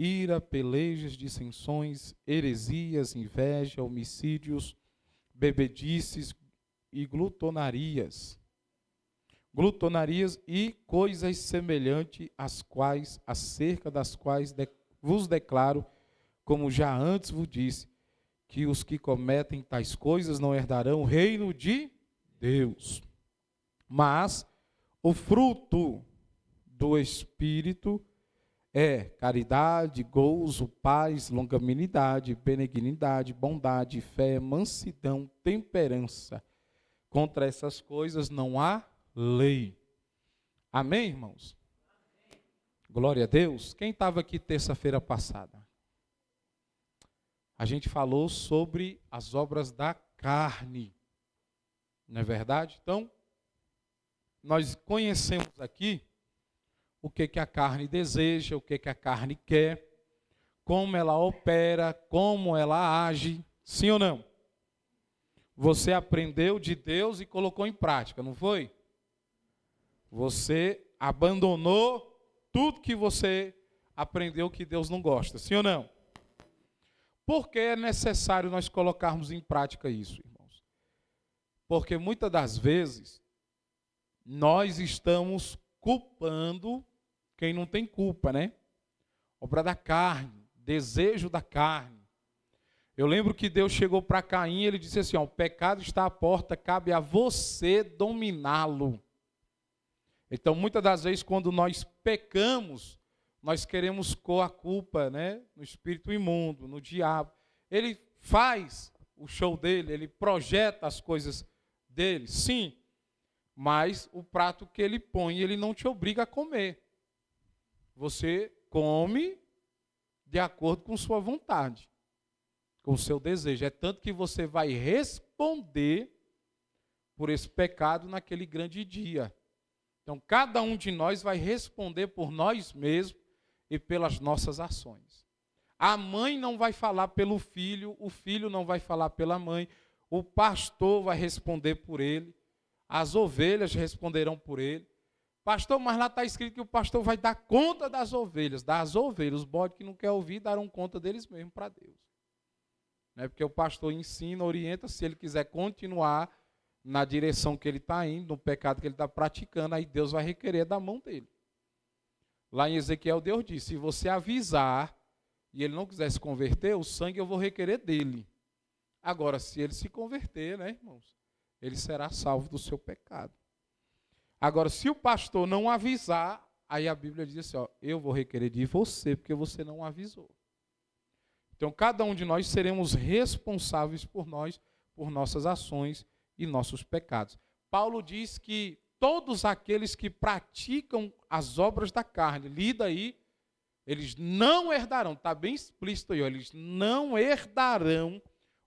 ira, pelejas, dissensões, heresias, inveja, homicídios, bebedices e glutonarias. Glutonarias e coisas semelhantes às quais, acerca das quais vos declaro, como já antes vos disse, que os que cometem tais coisas não herdarão o reino de Deus. Mas o fruto do Espírito é caridade, gozo, paz, longanimidade, benignidade, bondade, fé, mansidão, temperança. Contra essas coisas não há lei. Amém, irmãos? Amém. Glória a Deus. Quem estava aqui terça-feira passada? A gente falou sobre as obras da carne. Não é verdade? Então, nós conhecemos aqui o que a carne deseja, o que a carne quer, como ela opera, como ela age. Sim ou não? Você aprendeu de Deus e colocou em prática, não foi? Você abandonou tudo que você aprendeu que Deus não gosta. Sim ou não? Por que é necessário nós colocarmos em prática isso, irmãos? Porque muitas das vezes nós estamos culpando quem não tem culpa, né? Obra da carne, desejo da carne. Eu lembro que Deus chegou para Caim e ele disse assim, ó, o pecado está à porta, cabe a você dominá-lo. Então, muitas das vezes, quando nós pecamos, nós queremos pôr a culpa, né, no espírito imundo, no diabo. Ele faz o show dele, ele projeta as coisas dele, sim, mas o prato que ele põe, ele não te obriga a comer. Você come de acordo com sua vontade, com o seu desejo. É tanto que você vai responder por esse pecado naquele grande dia. Então, cada um de nós vai responder por nós mesmos e pelas nossas ações. A mãe não vai falar pelo filho, o filho não vai falar pela mãe, o pastor vai responder por ele, as ovelhas responderão por ele. Pastor, mas lá está escrito que o pastor vai dar conta das ovelhas. Os bodes que não querem ouvir darão conta deles mesmos para Deus. Não é porque o pastor ensina, orienta, se ele quiser continuar na direção que ele está indo, no pecado que ele está praticando, aí Deus vai requerer da mão dele. Lá em Ezequiel, Deus disse, se você avisar e ele não quiser se converter, o sangue eu vou requerer dele. Agora, se ele se converter, né, irmãos, ele será salvo do seu pecado. Agora, se o pastor não avisar, aí a Bíblia diz assim, ó, eu vou requerer de você, porque você não avisou. Então, cada um de nós seremos responsáveis por nós, por nossas ações e nossos pecados. Paulo diz que todos aqueles que praticam as obras da carne, lida aí, eles não herdarão, está bem explícito aí, ó, eles não herdarão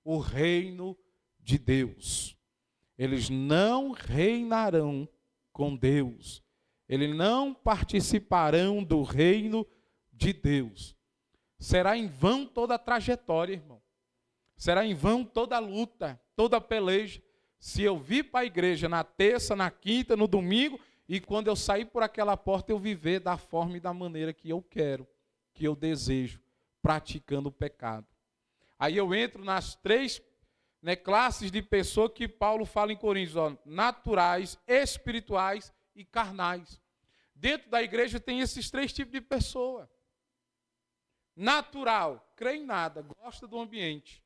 o reino de Deus. Eles não reinarão com Deus. Eles não participarão do reino de Deus. Será em vão toda a trajetória, irmão. Será em vão toda a luta, toda a peleja. Se eu vir para a igreja na terça, na quinta, no domingo, e quando eu sair por aquela porta, eu viver da forma e da maneira que eu quero, que eu desejo, praticando o pecado. Aí eu entro nas três classes de pessoas que Paulo fala em Coríntios, ó, naturais, espirituais e carnais. Dentro da igreja tem esses três tipos de pessoa. Natural, crê em nada, gosta do ambiente.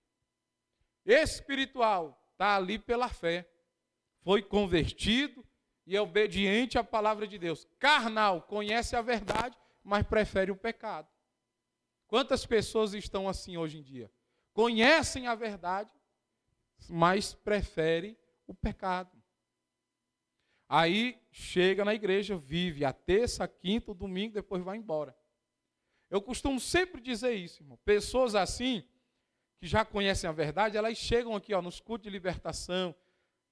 Espiritual, está ali pela fé. Foi convertido e é obediente à palavra de Deus. Carnal, conhece a verdade, mas prefere o pecado. Quantas pessoas estão assim hoje em dia? Conhecem a verdade, mas preferem o pecado. Aí chega na igreja, vive a terça, a quinta, o domingo, depois vai embora. Eu costumo sempre dizer isso, irmão. Pessoas assim, que já conhecem a verdade, elas chegam aqui, ó, nos cultos de libertação,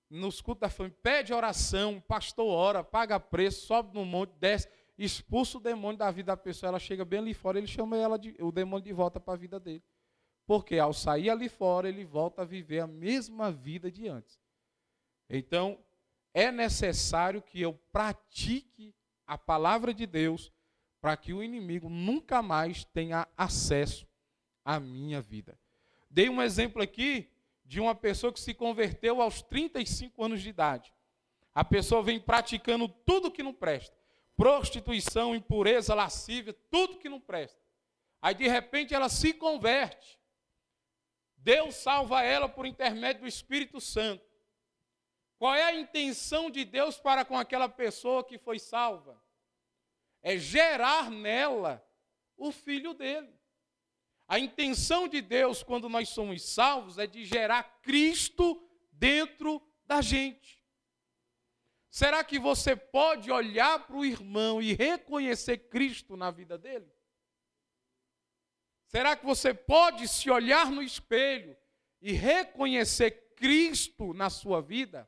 nos cultos da família, pede oração, o pastor ora, paga preço, sobe no monte, desce, expulsa o demônio da vida da pessoa, ela chega bem ali fora, ele chama o demônio de volta para a vida dele. Porque ao sair ali fora, ele volta a viver a mesma vida de antes. Então, é necessário que eu pratique a palavra de Deus para que o inimigo nunca mais tenha acesso à minha vida. Dei um exemplo aqui de uma pessoa que se converteu aos 35 anos de idade. A pessoa vem praticando tudo que não presta. Prostituição, impureza, lascívia, tudo que não presta. Aí de repente ela se converte. Deus salva ela por intermédio do Espírito Santo. Qual é a intenção de Deus para com aquela pessoa que foi salva? É gerar nela o filho dele. A intenção de Deus quando nós somos salvos é de gerar Cristo dentro da gente. Será que você pode olhar para o irmão e reconhecer Cristo na vida dele? Será que você pode se olhar no espelho e reconhecer Cristo na sua vida?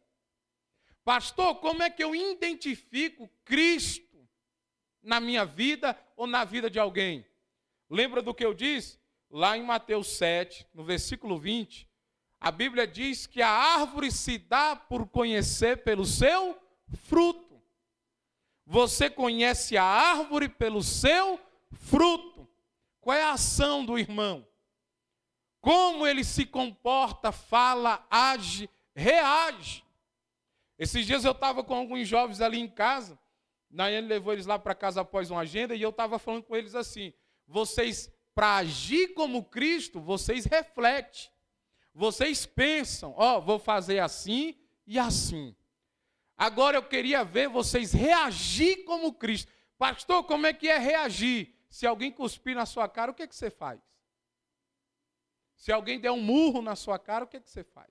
Pastor, como é que eu identifico Cristo na minha vida ou na vida de alguém? Lembra do que eu disse? Lá em Mateus 7, no versículo 20, a Bíblia diz que a árvore se dá por conhecer pelo seu fruto. Você conhece a árvore pelo seu fruto. Qual é a ação do irmão? Como ele se comporta, fala, age, reage. Esses dias eu estava com alguns jovens ali em casa, Nayane levou eles lá para casa após uma agenda, e eu estava falando com eles assim, vocês, para agir como Cristo, vocês refletem, vocês pensam, vou fazer assim e assim. Agora eu queria ver vocês reagir como Cristo. Pastor, como é que é reagir? Se alguém cuspir na sua cara, o que você faz? Se alguém der um murro na sua cara, o que você faz?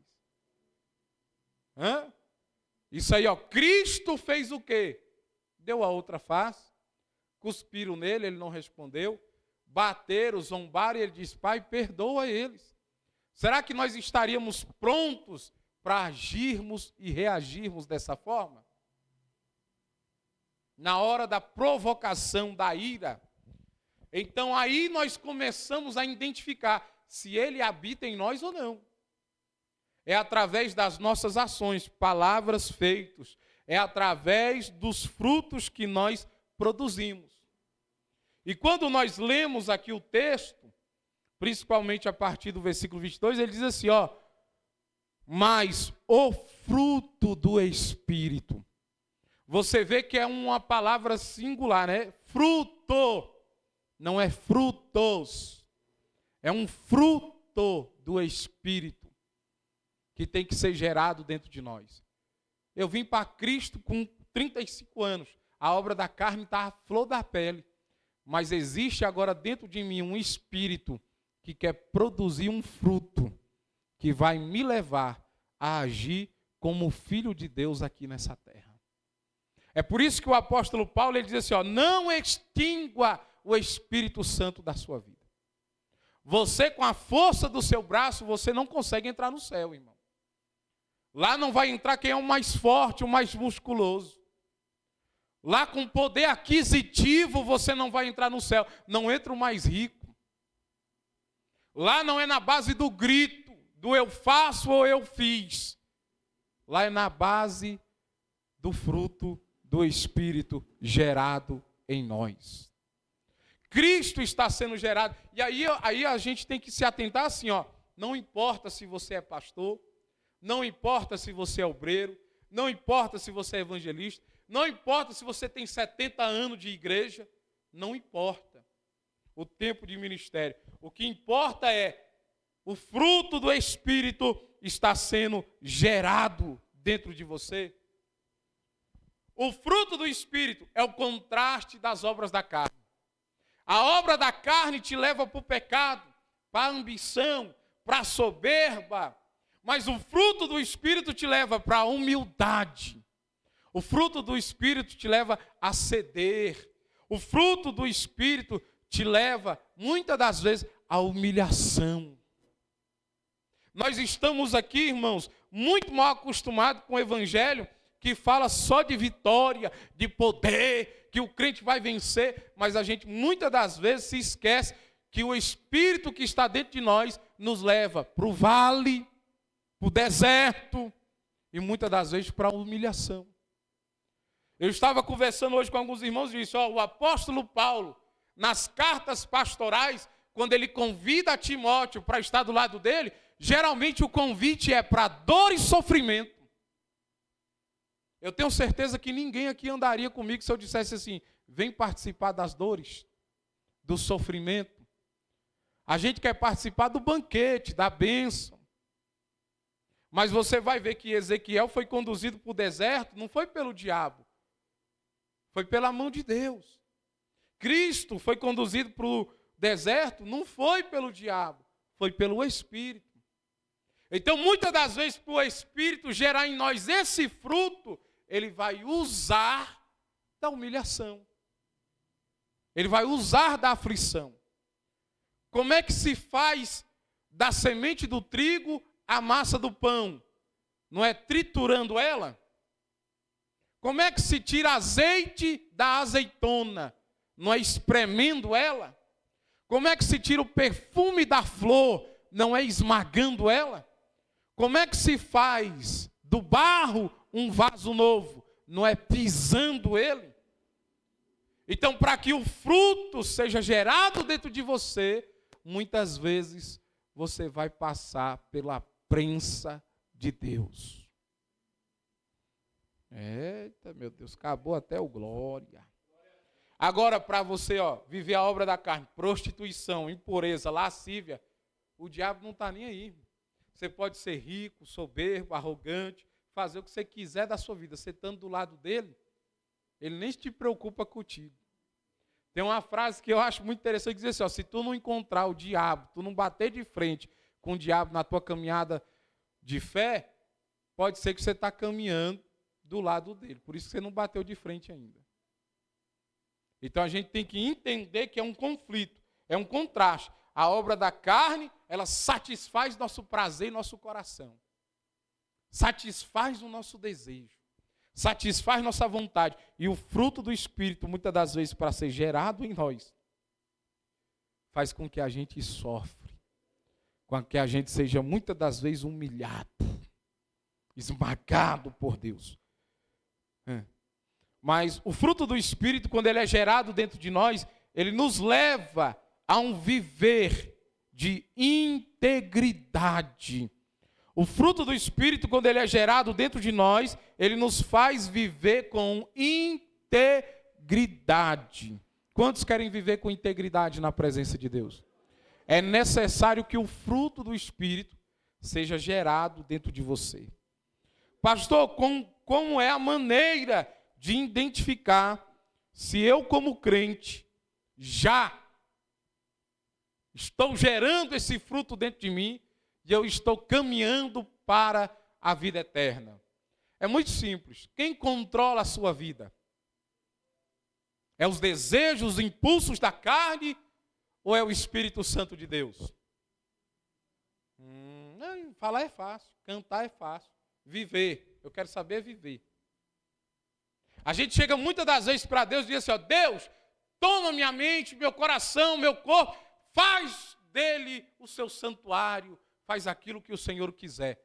Isso aí, Cristo fez o quê? Deu a outra face, cuspiram nele, ele não respondeu, bateram, zombaram, e ele disse, Pai, perdoa eles. Será que nós estaríamos prontos para agirmos e reagirmos dessa forma? Na hora da provocação, da ira. Então aí nós começamos a identificar se ele habita em nós ou não. É através das nossas ações, palavras, feitos. É através dos frutos que nós produzimos. E quando nós lemos aqui o texto, principalmente a partir do versículo 22, ele diz assim, mas o fruto do Espírito. Você vê que é uma palavra singular, né? Fruto, não é frutos. É um fruto do Espírito que tem que ser gerado dentro de nós. Eu vim para Cristo com 35 anos. A obra da carne está à flor da pele. Mas existe agora dentro de mim um Espírito que quer produzir um fruto que vai me levar a agir como filho de Deus aqui nessa terra. É por isso que o apóstolo Paulo ele diz assim, não extingua o Espírito Santo da sua vida. Você com a força do seu braço, você não consegue entrar no céu, irmão. Lá não vai entrar quem é o mais forte, o mais musculoso. Lá com poder aquisitivo você não vai entrar no céu. Não entra o mais rico. Lá não é na base do grito, do eu faço ou eu fiz. Lá é na base do fruto do Espírito gerado em nós. Cristo está sendo gerado. E aí a gente tem que se atentar assim, não importa se você é pastor, não importa se você é obreiro, não importa se você é evangelista, não importa se você tem 70 anos de igreja, não importa o tempo de ministério. O que importa é o fruto do Espírito está sendo gerado dentro de você. O fruto do Espírito é o contraste das obras da carne. A obra da carne te leva para o pecado, para a ambição, para a soberba. Mas o fruto do Espírito te leva para a humildade. O fruto do Espírito te leva a ceder. O fruto do Espírito te leva, muitas das vezes, à humilhação. Nós estamos aqui, irmãos, muito mal acostumados com o Evangelho, que fala só de vitória, de poder, que o crente vai vencer, mas a gente muitas das vezes se esquece que o Espírito que está dentro de nós nos leva para o vale, para o deserto e muitas das vezes para a humilhação. Eu estava conversando hoje com alguns irmãos e disse, o apóstolo Paulo, nas cartas pastorais, quando ele convida Timóteo para estar do lado dele, geralmente o convite é para dor e sofrimento. Eu tenho certeza que ninguém aqui andaria comigo se eu dissesse assim, vem participar das dores, do sofrimento. A gente quer participar do banquete, da bênção. Mas você vai ver que Ezequiel foi conduzido para o deserto, não foi pelo diabo, foi pela mão de Deus. Cristo foi conduzido para o deserto, não foi pelo diabo, foi pelo Espírito. Então, muitas das vezes, para o Espírito gerar em nós esse fruto, ele vai usar da humilhação. Ele vai usar da aflição. Como é que se faz da semente do trigo a massa do pão? Não é triturando ela? Como é que se tira azeite da azeitona? Não é espremendo ela? Como é que se tira o perfume da flor? Não é esmagando ela? Como é que se faz do barro um vaso novo? Não é pisando ele? Então, para que o fruto seja gerado dentro de você, muitas vezes você vai passar pela prensa de Deus. Eita, meu Deus, acabou até o glória. Agora, para você viver a obra da carne, prostituição, impureza, lascívia, o diabo não está nem aí. Você pode ser rico, soberbo, arrogante, fazer o que você quiser da sua vida. Você estando do lado dele, ele nem se preocupa contigo. Tem uma frase que eu acho muito interessante, que diz assim, se tu não encontrar o diabo, tu não bater de frente com o diabo na tua caminhada de fé, pode ser que você está caminhando do lado dele. Por isso que você não bateu de frente ainda. Então a gente tem que entender que é um conflito, é um contraste. A obra da carne, ela satisfaz nosso prazer e nosso coração. Satisfaz o nosso desejo. Satisfaz nossa vontade. E o fruto do Espírito, muitas das vezes, para ser gerado em nós, faz com que a gente sofre. Com que a gente seja, muitas das vezes, humilhado. Esmagado por Deus. Mas o fruto do Espírito, quando ele é gerado dentro de nós, ele nos leva a um viver de integridade. O fruto do Espírito, quando ele é gerado dentro de nós, ele nos faz viver com integridade. Quantos querem viver com integridade na presença de Deus? É necessário que o fruto do Espírito seja gerado dentro de você. Pastor, como é a maneira de identificar se eu, como crente, já estou gerando esse fruto dentro de mim e eu estou caminhando para a vida eterna? É muito simples. Quem controla a sua vida? É os desejos, os impulsos da carne ou é o Espírito Santo de Deus? Falar é fácil, cantar é fácil, viver, eu quero saber viver. A gente chega muitas das vezes para Deus e diz assim, Deus, toma minha mente, meu coração, meu corpo, faz dele o seu santuário, faz aquilo que o Senhor quiser.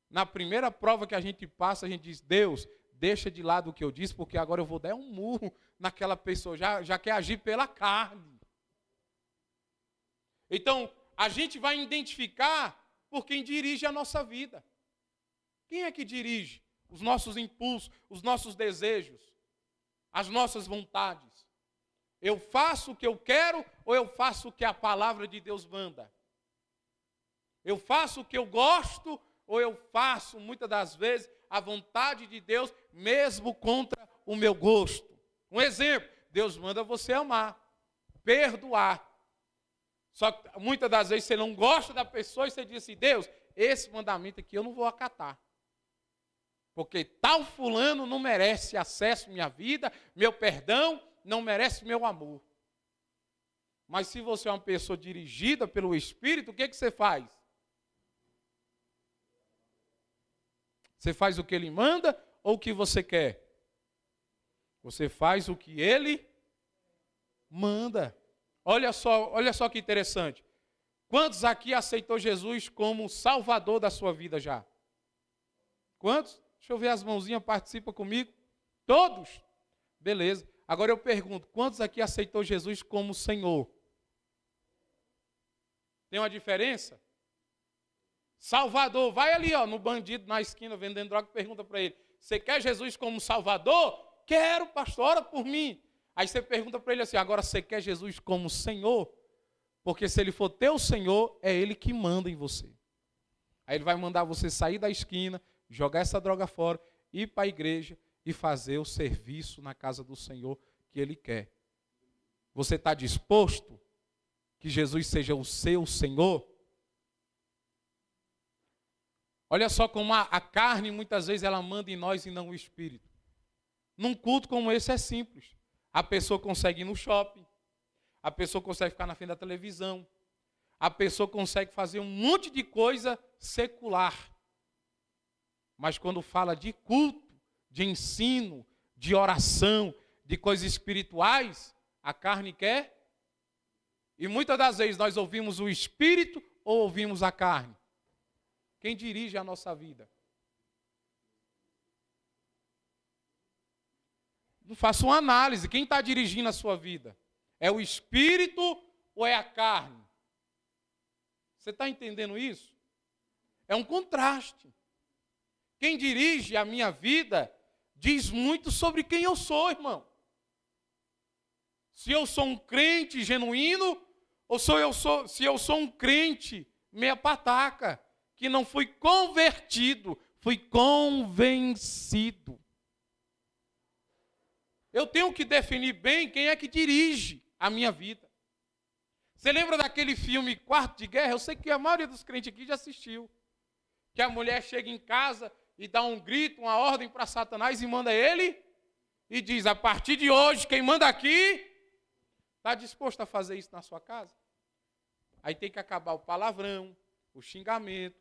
Na primeira prova que a gente passa, a gente diz, Deus, deixa de lado o que eu disse, porque agora eu vou dar um murro naquela pessoa, já quer agir pela carne. Então, a gente vai identificar por quem dirige a nossa vida. Quem é que dirige os nossos impulsos, os nossos desejos, as nossas vontades? Eu faço o que eu quero ou eu faço o que a palavra de Deus manda? Eu faço o que eu gosto ou eu faço, muitas das vezes, a vontade de Deus, mesmo contra o meu gosto? Um exemplo, Deus manda você amar, perdoar. Só que muitas das vezes você não gosta da pessoa e você diz assim, Deus, esse mandamento aqui eu não vou acatar. Porque tal fulano não merece acesso à minha vida, meu perdão, não merece meu amor. Mas se você é uma pessoa dirigida pelo Espírito, o que você faz? Você faz o que ele manda ou o que você quer? Você faz o que ele manda. Olha só que interessante. Quantos aqui aceitou Jesus como Salvador da sua vida já? Quantos? Deixa eu ver as mãozinhas, participa comigo. Todos? Beleza. Agora eu pergunto, quantos aqui aceitou Jesus como Senhor? Tem uma diferença? Salvador, vai ali no bandido na esquina vendendo droga e pergunta para ele, você quer Jesus como Salvador? Quero, pastor, ora por mim. Aí você pergunta para ele assim, agora você quer Jesus como Senhor? Porque se ele for teu Senhor, é ele que manda em você. Aí ele vai mandar você sair da esquina, jogar essa droga fora, ir para a igreja e fazer o serviço na casa do Senhor que ele quer. Você está disposto que Jesus seja o seu Senhor? Olha só como a carne muitas vezes ela manda em nós e não o Espírito. Num culto como esse é simples. A pessoa consegue ir no shopping, a pessoa consegue ficar na frente da televisão, a pessoa consegue fazer um monte de coisa secular. Mas quando fala de culto, de ensino, de oração, de coisas espirituais, a carne quer. E muitas das vezes nós ouvimos o Espírito ou ouvimos a carne. Quem dirige a nossa vida? Não faça uma análise. Quem está dirigindo a sua vida? É o Espírito ou é a carne? Você está entendendo isso? É um contraste. Quem dirige a minha vida diz muito sobre quem eu sou, irmão. Se eu sou um crente genuíno ou se eu sou um crente meia pataca, que não fui convertido, fui convencido. Eu tenho que definir bem quem é que dirige a minha vida. Você lembra daquele filme Quarto de Guerra? Eu sei que a maioria dos crentes aqui já assistiu. Que a mulher chega em casa e dá um grito, uma ordem para Satanás e manda ele e diz, a partir de hoje, quem manda aqui, está disposto a fazer isso na sua casa? Aí tem que acabar o palavrão, o xingamento,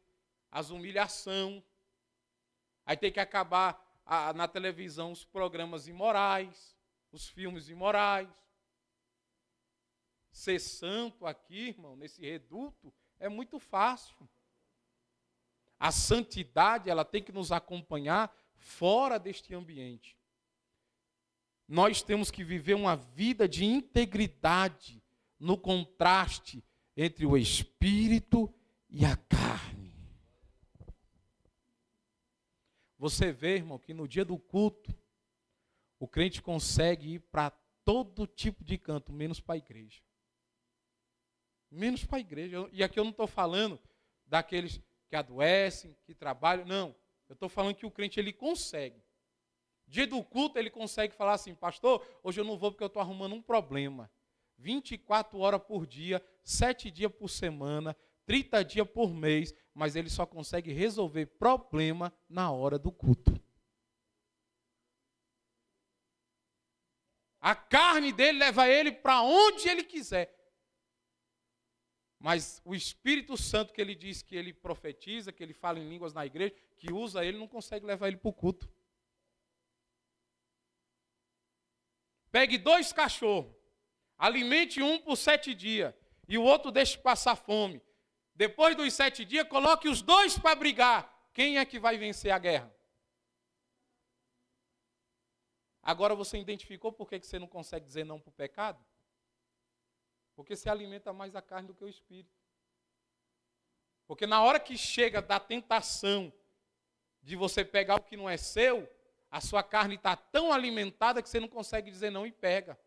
as humilhações. Aí tem que acabar na televisão os programas imorais, os filmes imorais. Ser santo aqui, irmão, nesse reduto, é muito fácil. A santidade, ela tem que nos acompanhar fora deste ambiente. Nós temos que viver uma vida de integridade no contraste entre o espírito e a carne. Você vê, irmão, que no dia do culto, o crente consegue ir para todo tipo de canto, menos para a igreja. Menos para a igreja. E aqui eu não estou falando daqueles que adoecem, que trabalham. Não. Eu estou falando que o crente, ele consegue. Dia do culto, ele consegue falar assim, pastor, hoje eu não vou porque eu estou arrumando um problema. 24 horas por dia, 7 dias por semana, 30 dias por mês, mas ele só consegue resolver problema na hora do culto. A carne dele leva ele para onde ele quiser. Mas o Espírito Santo que ele diz que ele profetiza, que ele fala em línguas na igreja, que usa ele, não consegue levar ele para o culto. Pegue 2 cachorros, alimente um por 7 dias, e o outro deixe passar fome. Depois dos 7 dias, coloque os 2 para brigar. Quem é que vai vencer a guerra? Agora você identificou por que você não consegue dizer não para o pecado? Porque você alimenta mais a carne do que o espírito. Porque na hora que chega da tentação de você pegar o que não é seu, a sua carne está tão alimentada que você não consegue dizer não e pega.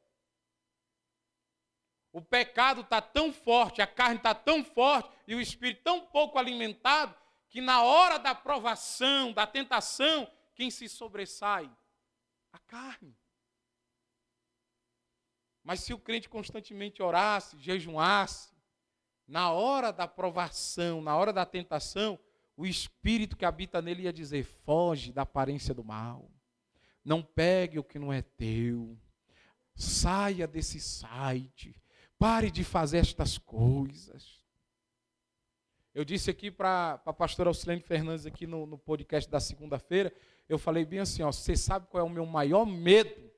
O pecado está tão forte, a carne está tão forte e o espírito tão pouco alimentado que na hora da provação, da tentação, quem se sobressai? A carne. Mas se o crente constantemente orasse, jejuasse, na hora da provação, na hora da tentação, o espírito que habita nele ia dizer, foge da aparência do mal, não pegue o que não é teu, saia desse site, pare de fazer estas coisas. Eu disse aqui para a pastora Alcilene Fernandes, aqui no podcast da segunda-feira, eu falei bem assim, você sabe qual é o meu maior medo?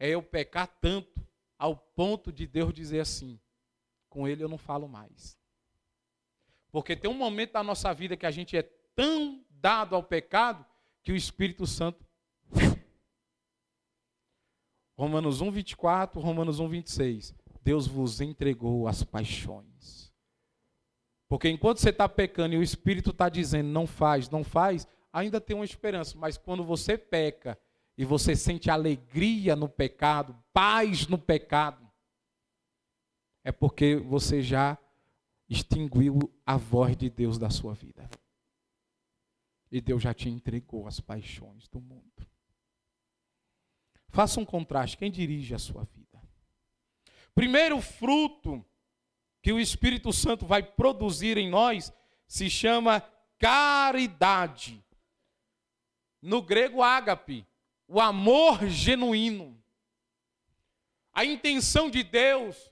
É eu pecar tanto, ao ponto de Deus dizer assim, com ele eu não falo mais. Porque tem um momento da nossa vida que a gente é tão dado ao pecado, que o Espírito Santo Romanos 1, 24, Romanos 1, 26. Deus vos entregou as paixões. Porque enquanto você está pecando e o Espírito está dizendo não faz, não faz, ainda tem uma esperança. Mas quando você peca e você sente alegria no pecado, paz no pecado, é porque você já extinguiu a voz de Deus da sua vida. E Deus já te entregou as paixões do mundo. Faça um contraste. Quem dirige a sua vida? Primeiro fruto que o Espírito Santo vai produzir em nós se chama caridade. No grego, ágape, o amor genuíno. A intenção de Deus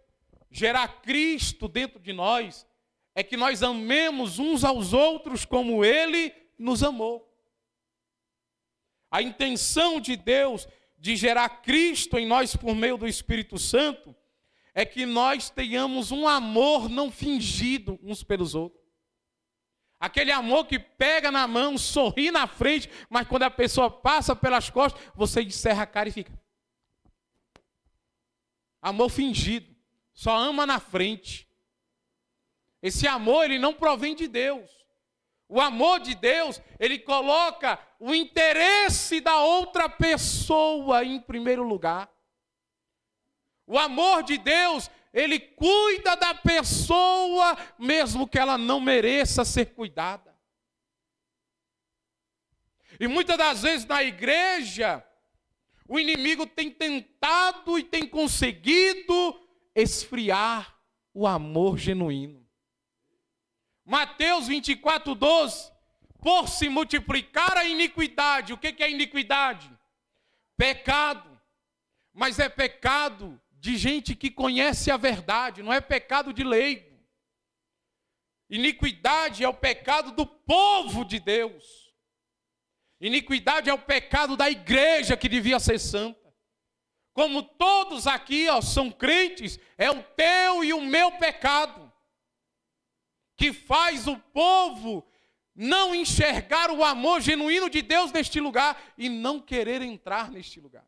gerar Cristo dentro de nós é que nós amemos uns aos outros como Ele nos amou. A intenção de Deus de gerar Cristo em nós por meio do Espírito Santo é que nós tenhamos um amor não fingido uns pelos outros. Aquele amor que pega na mão, sorri na frente, mas quando a pessoa passa pelas costas, você encerra a cara e fica. Amor fingido, só ama na frente. Esse amor, ele não provém de Deus. O amor de Deus, ele coloca o interesse da outra pessoa em primeiro lugar. O amor de Deus, ele cuida da pessoa, mesmo que ela não mereça ser cuidada. E muitas das vezes na igreja, o inimigo tem tentado e tem conseguido esfriar o amor genuíno. Mateus 24, 12. Por se multiplicar a iniquidade. O que é iniquidade? Pecado. Mas é pecado de gente que conhece a verdade, não é pecado de leigo. Iniquidade é o pecado do povo de Deus. Iniquidade é o pecado da igreja que devia ser santa. Como todos aqui são crentes, é o teu e o meu pecado que faz o povo não enxergar o amor genuíno de Deus neste lugar e não querer entrar neste lugar.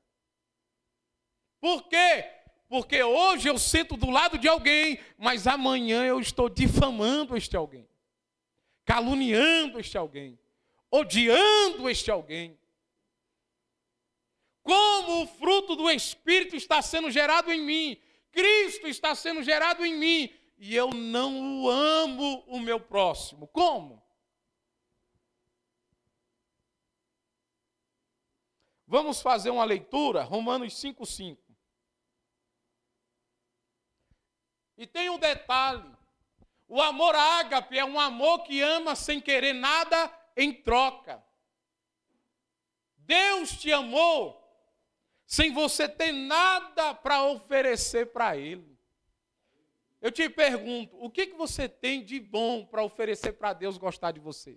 Por quê? Porque hoje eu sento do lado de alguém, mas amanhã eu estou difamando este alguém, caluniando este alguém, odiando este alguém. Como o fruto do Espírito está sendo gerado em mim, Cristo está sendo gerado em mim, e eu não o amo o meu próximo. Como? Vamos fazer uma leitura, Romanos 5,5. E tem um detalhe, o amor ágape é um amor que ama sem querer nada em troca. Deus te amou sem você ter nada para oferecer para Ele. Eu te pergunto, o que você tem de bom para oferecer para Deus gostar de você?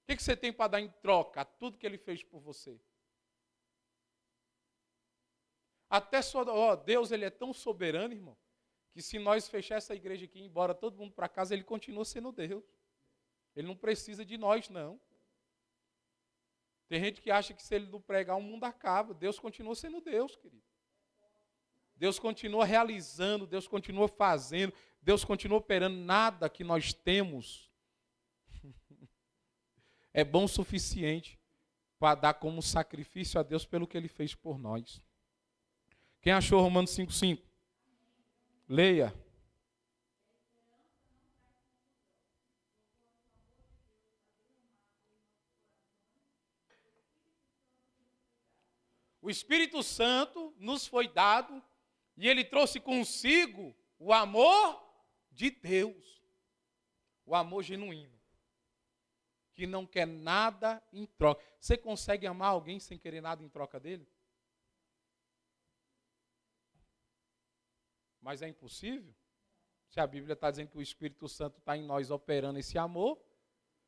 O que você tem para dar em troca a tudo que Ele fez por você? Até Deus, Ele é tão soberano, irmão, que se nós fechar essa igreja aqui e ir embora todo mundo para casa, Ele continua sendo Deus. Ele não precisa de nós, não. Tem gente que acha que se Ele não pregar, o mundo acaba. Deus continua sendo Deus, querido. Deus continua realizando, Deus continua fazendo, Deus continua operando. Nada que nós temos é bom o suficiente para dar como sacrifício a Deus pelo que Ele fez por nós. Quem achou Romanos 5,5? Leia. O Espírito Santo nos foi dado e Ele trouxe consigo o amor de Deus. O amor genuíno. Que não quer nada em troca. Você consegue amar alguém sem querer nada em troca dele? Mas é impossível. Se a Bíblia está dizendo que o Espírito Santo está em nós operando esse amor,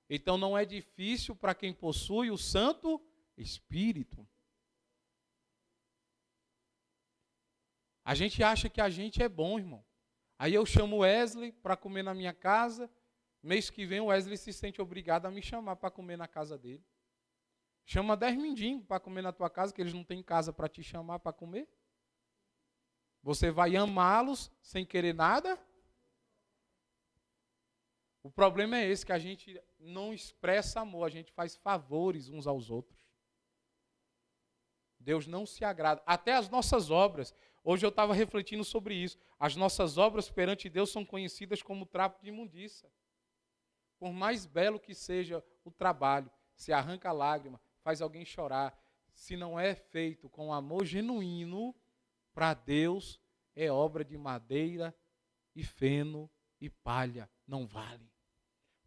então não é difícil para quem possui o Santo Espírito. A gente acha que a gente é bom, irmão. Aí eu chamo o Wesley para comer na minha casa. Mês que vem o Wesley se sente obrigado a me chamar para comer na casa dele. Chama 10 mendigos para comer na tua casa, que eles não têm casa para te chamar para comer. Você vai amá-los sem querer nada? O problema é esse, que a gente não expressa amor, a gente faz favores uns aos outros. Deus não se agrada. Até as nossas obras. Hoje eu estava refletindo sobre isso. As nossas obras perante Deus são conhecidas como trapo de imundícia. Por mais belo que seja o trabalho, se arranca lágrima, faz alguém chorar, se não é feito com amor genuíno, para Deus é obra de madeira e feno e palha, não vale.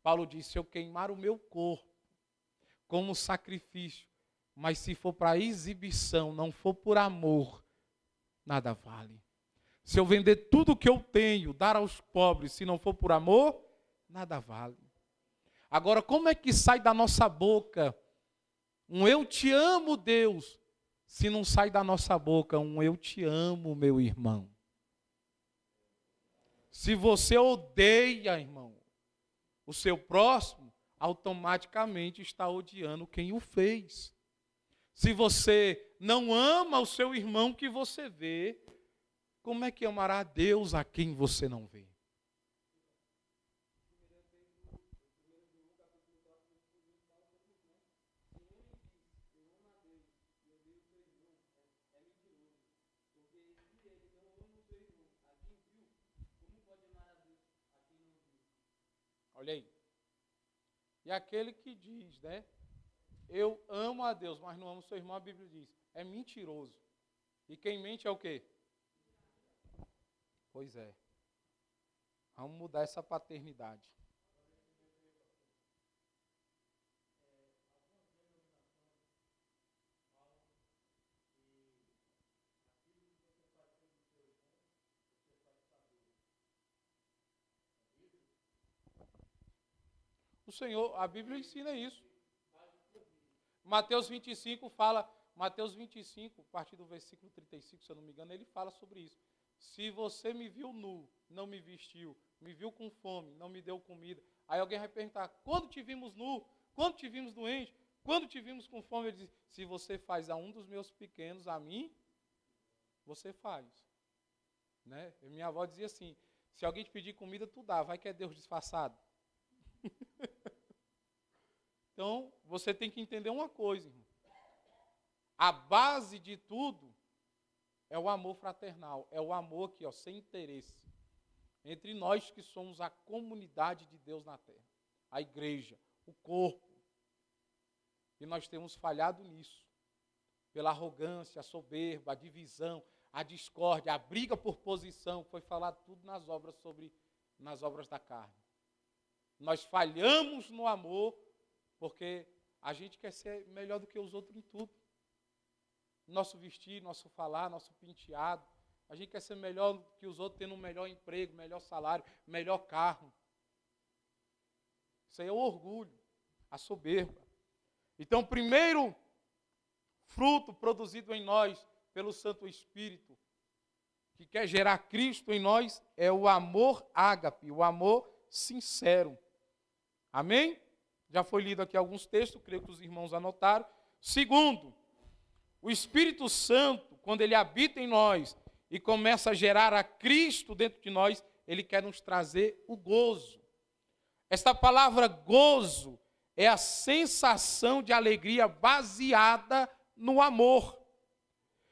Paulo disse, se eu queimar o meu corpo como sacrifício, mas se for para exibição, não for por amor, nada vale. Se eu vender tudo o que eu tenho, dar aos pobres, se não for por amor, nada vale. Agora, como é que sai da nossa boca um eu te amo, Deus, se não sai da nossa boca um eu te amo, meu irmão? Se você odeia, irmão, o seu próximo, automaticamente está odiando quem o fez. Se você não ama o seu irmão que você vê, como é que amará a Deus a quem você não vê? Olha aí. E aquele que diz, né? Eu amo a Deus, mas não amo seu irmão, a Bíblia diz, é mentiroso. E quem mente é o quê? Pois é. Vamos mudar essa paternidade. O Senhor, a Bíblia ensina isso. Mateus 25 fala, Mateus 25, a partir do versículo 35, se eu não me engano, ele fala sobre isso. Se você me viu nu, não me vestiu, me viu com fome, não me deu comida. Aí alguém vai perguntar, quando te vimos nu? Quando te vimos doente? Quando te vimos com fome? Ele diz, se você faz a um dos meus pequenos, a mim, você faz. Né? Minha avó dizia assim, se alguém te pedir comida, tu dá, vai que é Deus disfarçado. Então, você tem que entender uma coisa, irmão. A base de tudo é o amor fraternal, é o amor aqui, ó, sem interesse. Entre nós que somos a comunidade de Deus na terra, a igreja, o corpo. E nós temos falhado nisso. Pela arrogância, a soberba, a divisão, a discórdia, a briga por posição, foi falado tudo nas obras da carne. Nós falhamos no amor porque a gente quer ser melhor do que os outros em tudo. Nosso vestir, nosso falar, nosso penteado. A gente quer ser melhor do que os outros, tendo um melhor emprego, melhor salário, melhor carro. Isso aí é o orgulho, a soberba. Então, o primeiro fruto produzido em nós pelo Santo Espírito, que quer gerar Cristo em nós, é o amor ágape, o amor sincero. Amém? Já foi lido aqui alguns textos, creio que os irmãos anotaram. Segundo, o Espírito Santo, quando ele habita em nós e começa a gerar a Cristo dentro de nós, ele quer nos trazer o gozo. Esta palavra gozo é a sensação de alegria baseada no amor,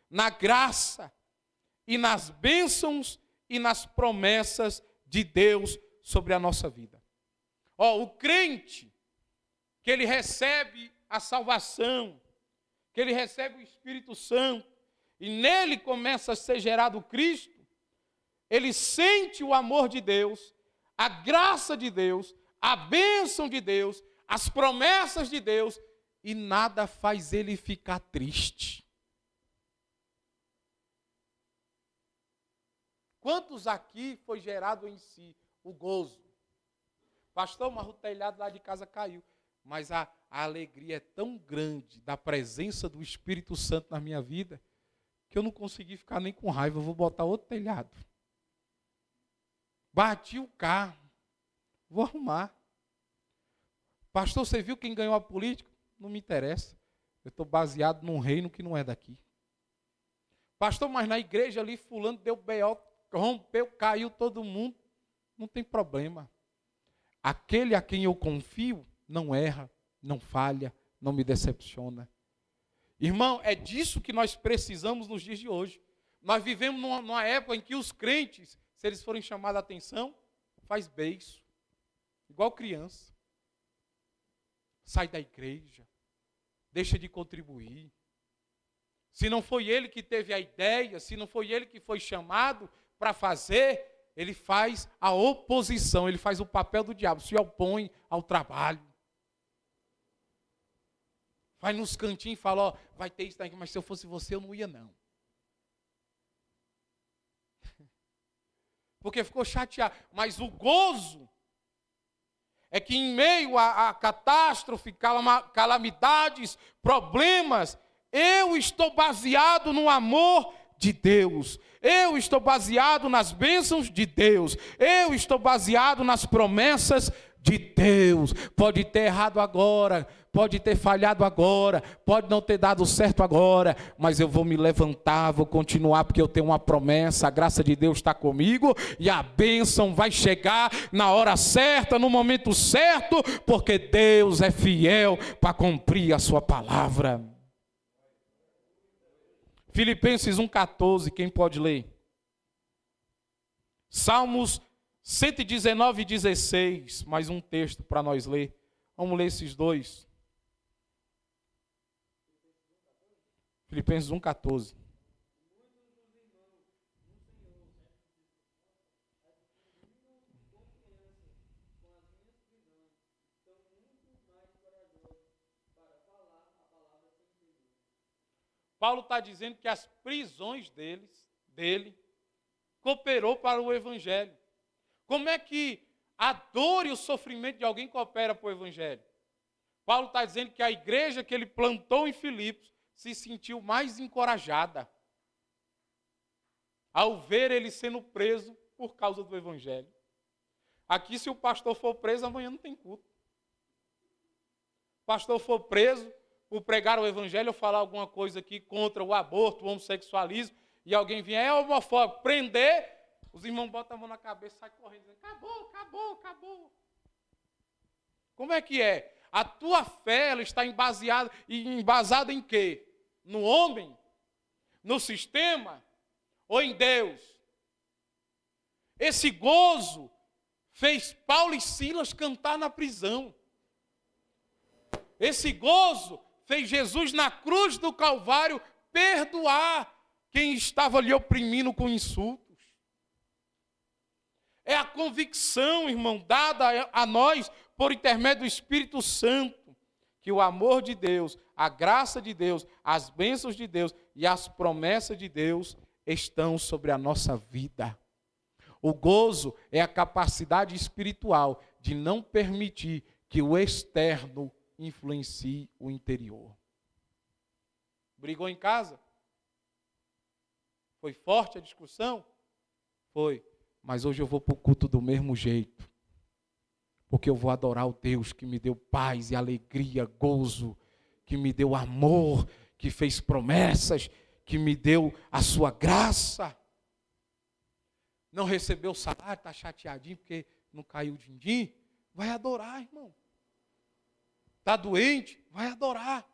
na graça e nas bênçãos e nas promessas de Deus sobre a nossa vida. O crente, que ele recebe a salvação, que ele recebe o Espírito Santo, e nele começa a ser gerado Cristo, ele sente o amor de Deus, a graça de Deus, a bênção de Deus, as promessas de Deus, e nada faz ele ficar triste. Quantos aqui foi gerado em si o gozo? Pastor, mas o telhado lá de casa caiu. Mas a alegria é tão grande da presença do Espírito Santo na minha vida, que eu não consegui ficar nem com raiva, eu vou botar outro telhado. Bati o carro, vou arrumar. Pastor, você viu quem ganhou a política? Não me interessa. Eu estou baseado num reino que não é daqui. Pastor, mas na igreja ali fulano deu B.O., rompeu, caiu todo mundo. Não tem problema. Aquele a quem eu confio não erra, não falha, não me decepciona. Irmão, é disso que nós precisamos nos dias de hoje. Nós vivemos numa época em que os crentes, se eles forem chamados a atenção, faz beiço. Igual criança. Sai da igreja. Deixa de contribuir. Se não foi ele que teve a ideia, se não foi ele que foi chamado para fazer, ele faz a oposição, ele faz o papel do diabo, se opõe ao trabalho. Vai nos cantinhos e fala, ó, vai ter isso daqui, mas se eu fosse você, eu não ia não. Porque ficou chateado. Mas o gozo é que em meio a catástrofe, calamidades, problemas, eu estou baseado no amor de Deus. Eu estou baseado nas bênçãos de Deus. Eu estou baseado nas promessas de Deus. Pode ter errado agora, pode ter falhado agora, pode não ter dado certo agora, mas eu vou me levantar, vou continuar, porque eu tenho uma promessa, a graça de Deus está comigo, e a bênção vai chegar na hora certa, no momento certo, porque Deus é fiel para cumprir a sua palavra. Filipenses 1,14, quem pode ler? Salmos 119, 16, mais um texto para nós ler. Vamos ler esses dois. Filipenses 1,14. Paulo está dizendo que as prisões dele, cooperou para o evangelho. Como é que a dor e o sofrimento de alguém coopera para o evangelho? Paulo está dizendo que a igreja que ele plantou em Filipos se sentiu mais encorajada ao ver ele sendo preso por causa do evangelho. Aqui, se o pastor for preso, amanhã não tem culto. O pastor for preso por pregar o evangelho ou falar alguma coisa aqui contra o aborto, o homossexualismo, e alguém vier, é homofóbico, prender, os irmãos botam a mão na cabeça e saem correndo, dizendo, acabou, acabou, acabou. Como é que é? A tua fé ela está embasada em quê? No homem? No sistema? Ou em Deus? Esse gozo fez Paulo e Silas cantar na prisão. Esse gozo fez Jesus na cruz do Calvário perdoar quem estava lhe oprimindo com insultos. É a convicção, irmão, dada a nós por intermédio do Espírito Santo, que o amor de Deus, a graça de Deus, as bênçãos de Deus e as promessas de Deus estão sobre a nossa vida. O gozo é a capacidade espiritual de não permitir que o externo influencie o interior. Brigou em casa? Foi forte a discussão? Foi. Mas hoje eu vou para o culto do mesmo jeito. Porque eu vou adorar o Deus que me deu paz e alegria, gozo, que me deu amor, que fez promessas, que me deu a sua graça. Não recebeu o salário, está chateadinho porque não caiu o din-din. Vai adorar, irmão. Está doente? Vai adorar.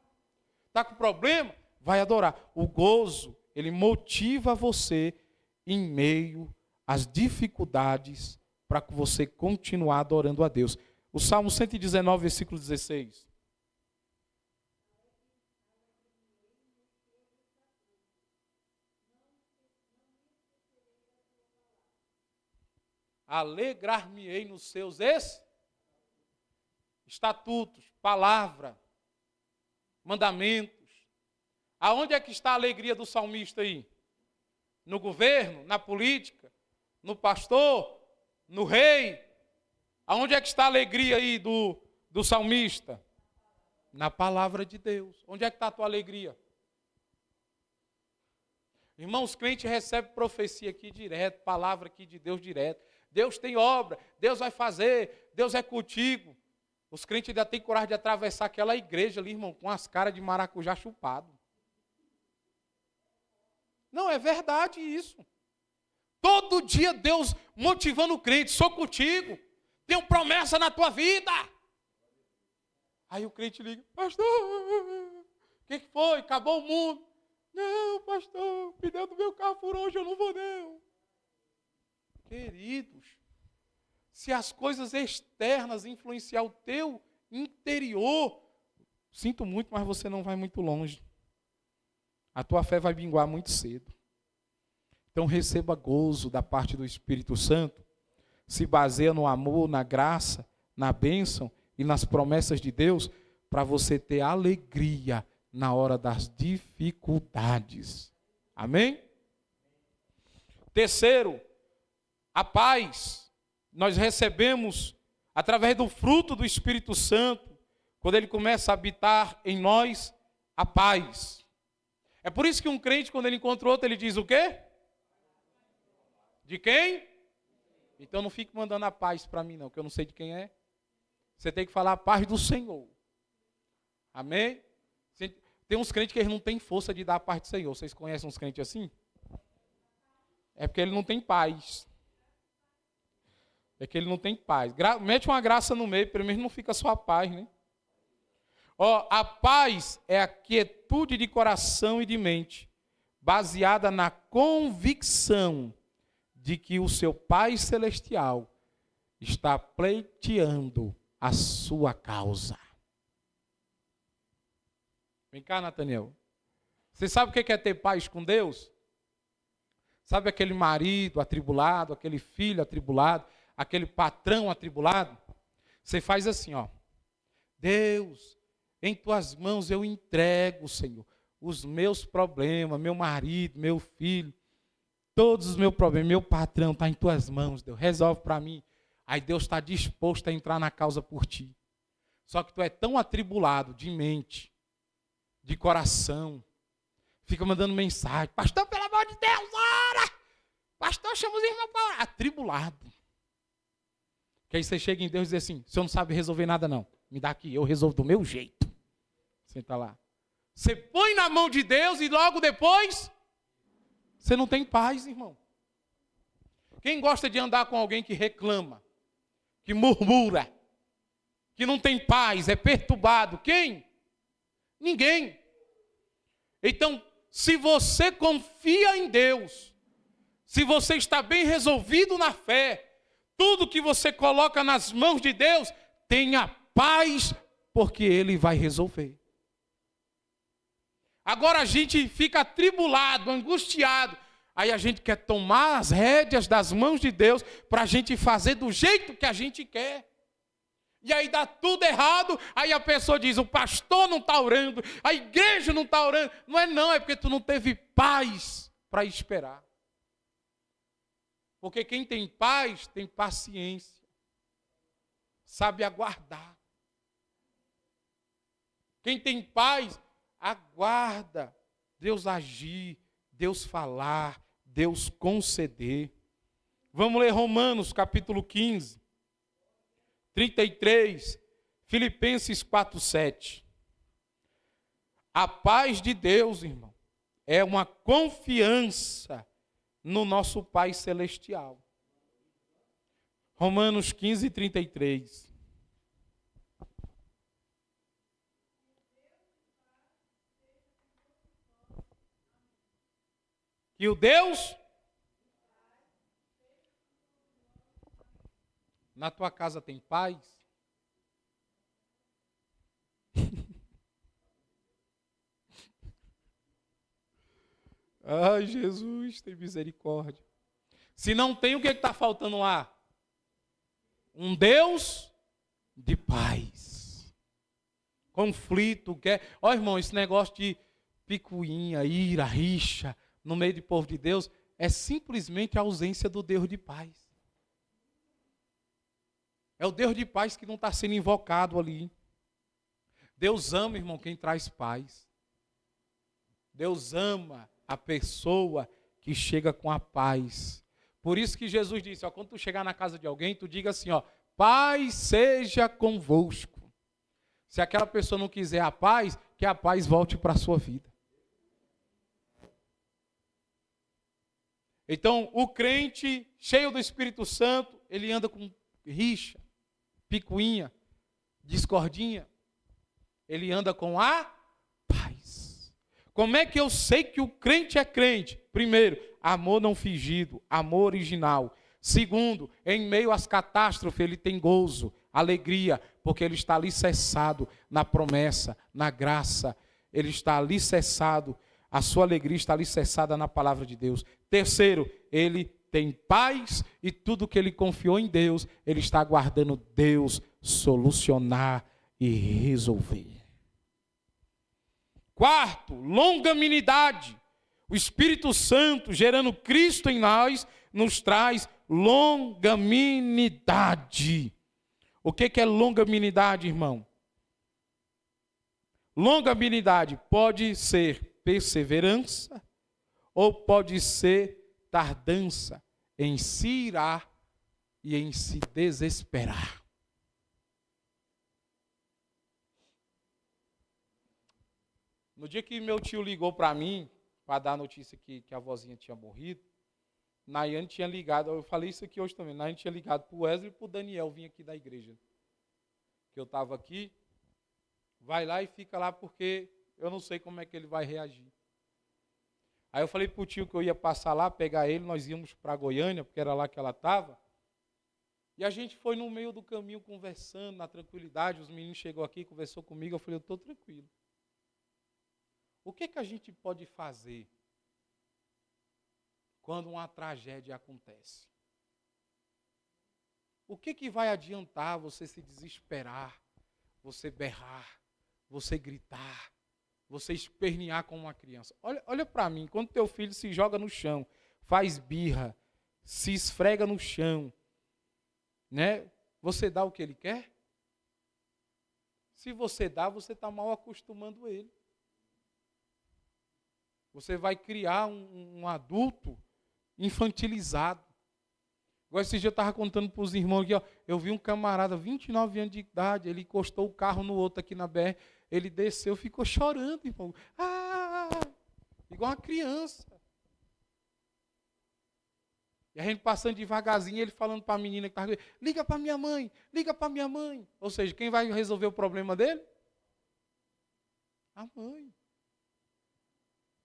Está com problema? Vai adorar. O gozo, ele motiva você em meio às dificuldades para que você continuar adorando a Deus. O Salmo 119, versículo 16. Alegrar-me-ei nos seus estatutos, palavra, mandamentos. Aonde é que está a alegria do salmista aí? No governo, na política, no pastor, no rei? Aonde é que está a alegria aí do salmista? Na palavra de Deus. Onde é que está a tua alegria? Irmãos, crente recebe profecia aqui direto, palavra aqui de Deus direto. Deus tem obra, Deus vai fazer, Deus é contigo. Os crentes ainda têm coragem de atravessar aquela igreja ali, irmão, com as caras de maracujá chupado. Não, é verdade isso. Todo dia Deus motivando o crente, sou contigo, tenho promessa na tua vida. Aí o crente liga, pastor, o que foi? Acabou o mundo. Não, pastor, o pneu do meu carro furou, hoje eu não vou não. Queridos, se as coisas externas influenciar o teu interior, sinto muito, mas você não vai muito longe. A tua fé vai minguar muito cedo. Então receba gozo da parte do Espírito Santo, se baseia no amor, na graça, na bênção e nas promessas de Deus, para você ter alegria na hora das dificuldades. Amém? Terceiro, a paz. Nós recebemos através do fruto do Espírito Santo, quando ele começa a habitar em nós, a paz. É por isso que um crente, quando ele encontra outro, ele diz o quê? De quem? Então não fique mandando a paz para mim não, que eu não sei de quem é. Você tem que falar a paz do Senhor. Amém? Tem uns crentes que eles não têm força de dar a paz do Senhor. Vocês conhecem uns crentes assim? É porque ele não tem paz. É que ele não tem paz. Mete uma graça no meio, pelo menos não fica só a paz, né? Ó, a paz é a quietude de coração e de mente, baseada na convicção de que o seu Pai Celestial está pleiteando a sua causa. Vem cá, Nathaniel. Você sabe o que é ter paz com Deus? Sabe aquele marido atribulado, aquele filho atribulado, aquele patrão atribulado? Você faz assim, ó. Deus, em tuas mãos eu entrego, Senhor, os meus problemas, meu marido, meu filho, todos os meus problemas, meu patrão está em tuas mãos, Deus, resolve para mim. Aí Deus está disposto a entrar na causa por ti. Só que tu é tão atribulado de mente, de coração, fica mandando mensagem, pastor, pelo amor de Deus, ora! Pastor, chama os irmãos para orar. Atribulado. Que aí você chega em Deus e diz assim, o senhor não sabe resolver nada não, me dá aqui, eu resolvo do meu jeito. Senta lá. Você põe na mão de Deus e logo depois, você não tem paz, irmão. Quem gosta de andar com alguém que reclama, que murmura, que não tem paz, é perturbado? Quem? Ninguém. Então, se você confia em Deus, se você está bem resolvido na fé, tudo que você coloca nas mãos de Deus, tenha paz, porque Ele vai resolver. Agora a gente fica atribulado, angustiado, aí a gente quer tomar as rédeas das mãos de Deus para a gente fazer do jeito que a gente quer. E aí dá tudo errado, aí a pessoa diz, o pastor não está orando, a igreja não está orando. Não, é porque tu não teve paz para esperar. Porque quem tem paz tem paciência, sabe aguardar. Quem tem paz, aguarda Deus agir, Deus falar, Deus conceder. Vamos ler Romanos capítulo 15. 33, Filipenses 4:7. A paz de Deus, irmão, é uma confiança no nosso Pai Celestial. Romanos 15, 33. E o Deus... Na tua casa tem paz? Ai, Jesus, tem misericórdia. Se não tem, o que está faltando lá? Um Deus de paz. Conflito, quer... Ó, irmão, esse negócio de picuinha, ira, rixa, no meio do povo de Deus, é simplesmente a ausência do Deus de paz. É o Deus de paz que não está sendo invocado ali. Deus ama, irmão, quem traz paz. Deus ama a pessoa que chega com a paz. Por isso que Jesus disse, ó, quando tu chegar na casa de alguém, tu diga assim, ó, paz seja convosco. Se aquela pessoa não quiser a paz, que a paz volte para a sua vida. Então, o crente cheio do Espírito Santo, ele anda com rixa, picuinha, discordinha. Ele anda com a paz. Como é que eu sei que o crente é crente? Primeiro, amor não fingido, amor original. Segundo, em meio às catástrofes, ele tem gozo, alegria, porque ele está alicerçado na promessa, na graça. Ele está alicerçado, a sua alegria está alicerçada na palavra de Deus. Terceiro, ele tem paz e tudo que ele confiou em Deus, ele está aguardando Deus solucionar e resolver. Quarto, longanimidade. O Espírito Santo, gerando Cristo em nós, nos traz longanimidade. O que é longanimidade, irmão? Longanimidade pode ser perseverança ou pode ser tardança em se irar e em se desesperar. No dia que meu tio ligou para mim, para dar a notícia que a vozinha tinha morrido, Nayane tinha ligado, eu falei isso aqui hoje também, Nayane tinha ligado para o Wesley e para o Daniel, vim aqui da igreja, que eu estava aqui, vai lá e fica lá porque eu não sei como é que ele vai reagir. Aí eu falei para o tio que eu ia passar lá, pegar ele, nós íamos para Goiânia, porque era lá que ela estava, e a gente foi no meio do caminho conversando, na tranquilidade, os meninos chegou aqui, conversou comigo, eu falei, eu estou tranquilo. O que a gente pode fazer quando uma tragédia acontece? O que vai adiantar você se desesperar, você berrar, você gritar, você espernear como uma criança? Olha para mim, quando teu filho se joga no chão, faz birra, se esfrega no chão, né? Você dá o que ele quer? Se você dá, você está mal acostumando ele. Você vai criar um adulto infantilizado. Agora, esse dia eu estava contando para os irmãos aqui, ó, eu vi um camarada, 29 anos de idade, ele encostou o carro no outro aqui na BR, ele desceu, ficou chorando, irmão. Igual uma criança. E a gente passando devagarzinho, ele falando para a menina que estava, liga para minha mãe, liga para minha mãe. Ou seja, quem vai resolver o problema dele? A mãe.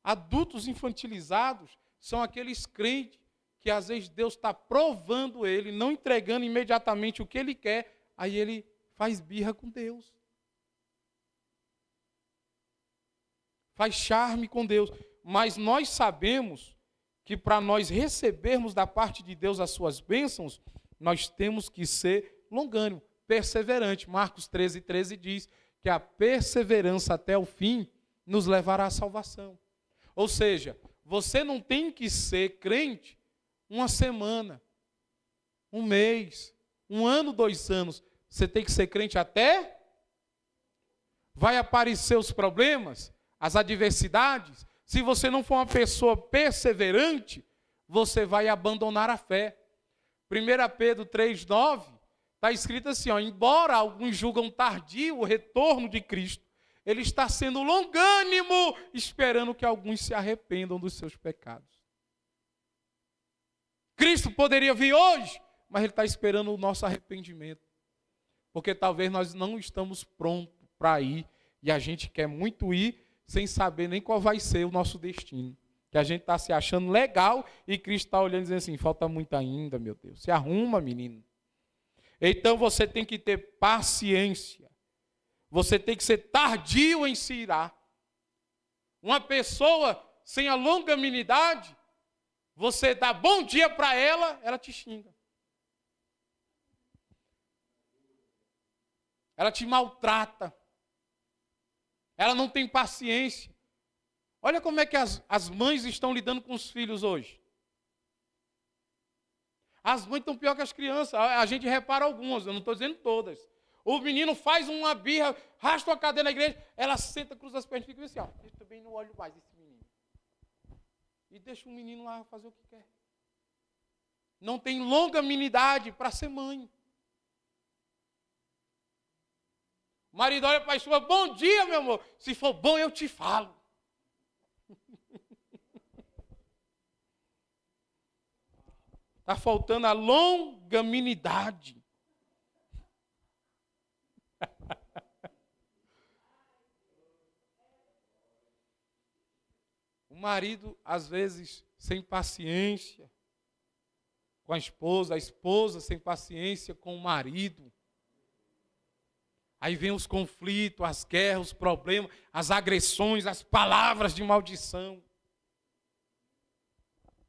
Adultos infantilizados são aqueles crentes que às vezes Deus está provando ele, não entregando imediatamente o que ele quer, aí ele faz birra com Deus. Faz charme com Deus. Mas nós sabemos que para nós recebermos da parte de Deus as suas bênçãos, nós temos que ser longânimo, perseverante. Marcos 13 diz que a perseverança até o fim nos levará à salvação. Ou seja, você não tem que ser crente uma semana, um mês, um ano, 2 anos. Você tem que ser crente até? Vai aparecer os problemas, as adversidades. Se você não for uma pessoa perseverante, você vai abandonar a fé. 1 Pedro 3,9 está escrito assim, ó, embora alguns julgam tardio o retorno de Cristo, ele está sendo longânimo, esperando que alguns se arrependam dos seus pecados. Cristo poderia vir hoje, mas ele está esperando o nosso arrependimento. Porque talvez nós não estamos prontos para ir, e a gente quer muito ir, sem saber nem qual vai ser o nosso destino. Que a gente está se achando legal, e Cristo está olhando e dizendo assim, falta muito ainda, meu Deus. Se arruma, menino. Então você tem que ter paciência. Você tem que ser tardio em se irar. Uma pessoa sem a longanimidade, você dá bom dia para ela, ela te xinga. Ela te maltrata. Ela não tem paciência. Olha como é que as mães estão lidando com os filhos hoje. As mães estão pior que as crianças. A gente repara algumas, eu não estou dizendo todas. O menino faz uma birra, arrasta uma cadeira na igreja, ela senta, cruza as pernas e fica assim, ó. Eu também não olho mais esse menino. E deixa o menino lá fazer o que quer. Não tem longanimidade para ser mãe. O marido olha para a esposa, bom dia, meu amor. Se for bom, eu te falo. Está faltando a longanimidade. O marido, às vezes, sem paciência com a esposa sem paciência com o marido. Aí vem os conflitos, as guerras, os problemas, as agressões, as palavras de maldição.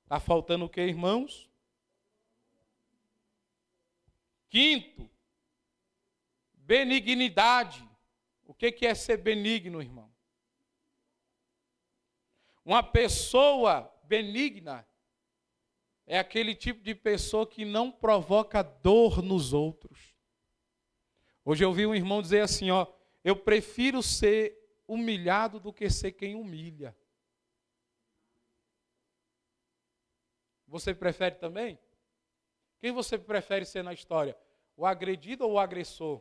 Está faltando o que, irmãos? Quinto, benignidade. O que é ser benigno, irmão? Uma pessoa benigna é aquele tipo de pessoa que não provoca dor nos outros. Hoje eu vi um irmão dizer assim, ó, eu prefiro ser humilhado do que ser quem humilha. Você prefere também? Quem você prefere ser na história? O agredido ou o agressor?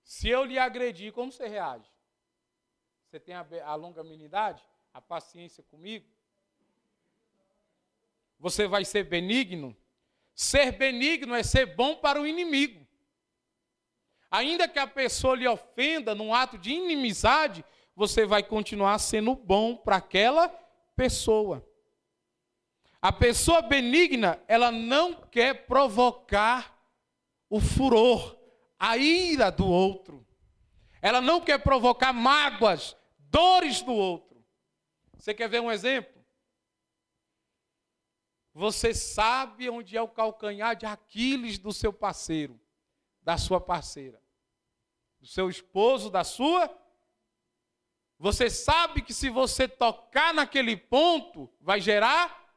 Se eu lhe agredir, como você reage? Você tem a longanimidade, a paciência comigo? Você vai ser benigno? Ser benigno é ser bom para o inimigo. Ainda que a pessoa lhe ofenda num ato de inimizade, você vai continuar sendo bom para aquela pessoa. A pessoa benigna, ela não quer provocar o furor, a ira do outro. Ela não quer provocar mágoas, dores do outro. Você quer ver um exemplo? Você sabe onde é o calcanhar de Aquiles do seu parceiro, da sua parceira, do seu esposo, da sua. Você sabe que se você tocar naquele ponto, vai gerar.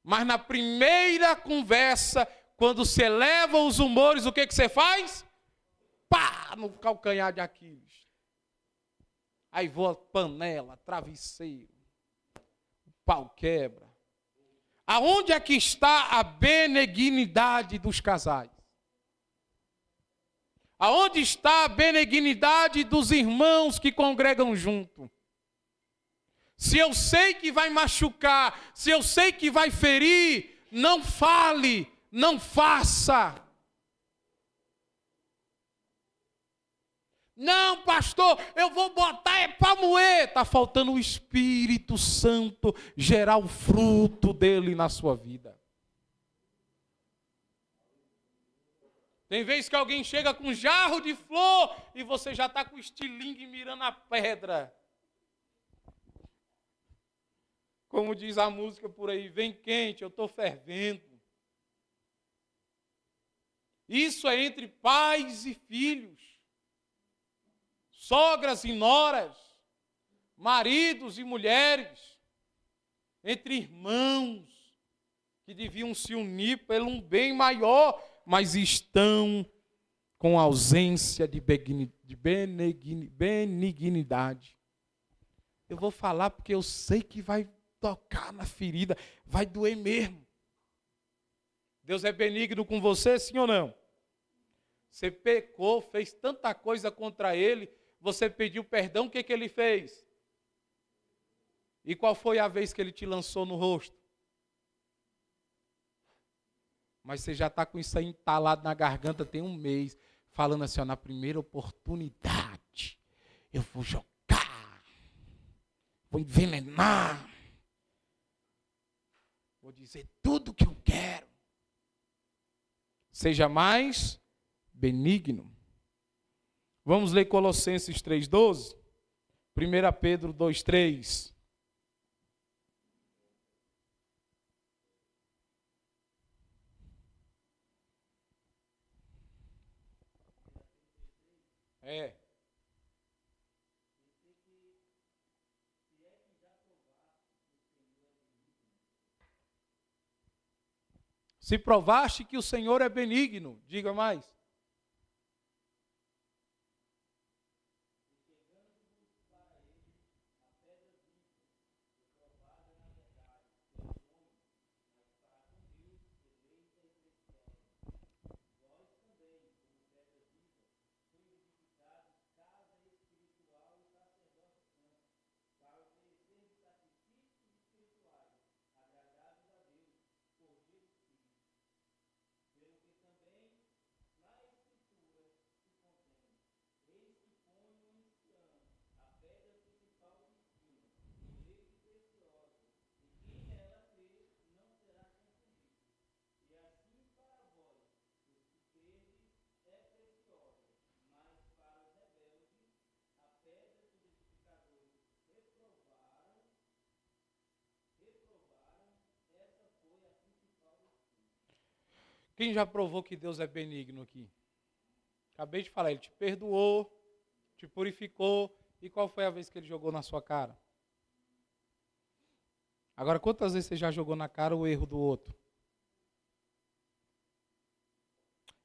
Mas na primeira conversa, quando você eleva os humores, o que você faz? Pá! No calcanhar de Aquiles. Aí voa panela, travesseiro, o pau quebra. Aonde é que está a benignidade dos casais? Aonde está a benignidade dos irmãos que congregam junto? Se eu sei que vai machucar, se eu sei que vai ferir, não fale, não faça. Não, pastor, eu vou botar para moer. Está faltando o Espírito Santo gerar o fruto dele na sua vida. Tem vezes que alguém chega com um jarro de flor e você já está com o estilingue mirando a pedra. Como diz a música por aí, vem quente, eu estou fervendo. Isso é entre pais e filhos. Sogras e noras, maridos e mulheres, entre irmãos que deviam se unir pelo um bem maior, mas estão com ausência de benignidade. Eu vou falar porque eu sei que vai tocar na ferida, vai doer mesmo. Deus é benigno com você, sim ou não? Você pecou, fez tanta coisa contra ele, você pediu perdão, o que ele fez? E qual foi a vez que ele te lançou no rosto? Mas você já está com isso aí entalado na garganta tem um mês, falando assim, ó, na primeira oportunidade, eu vou jogar, vou envenenar, vou dizer tudo o que eu quero. Seja mais benigno. Vamos ler Colossenses 3,12? 1 Pedro 2,3. Se provaste que o Senhor é benigno, diga mais. Quem já provou que Deus é benigno aqui? Acabei de falar, Ele te perdoou, te purificou. E qual foi a vez que Ele jogou na sua cara? Agora, quantas vezes você já jogou na cara o erro do outro?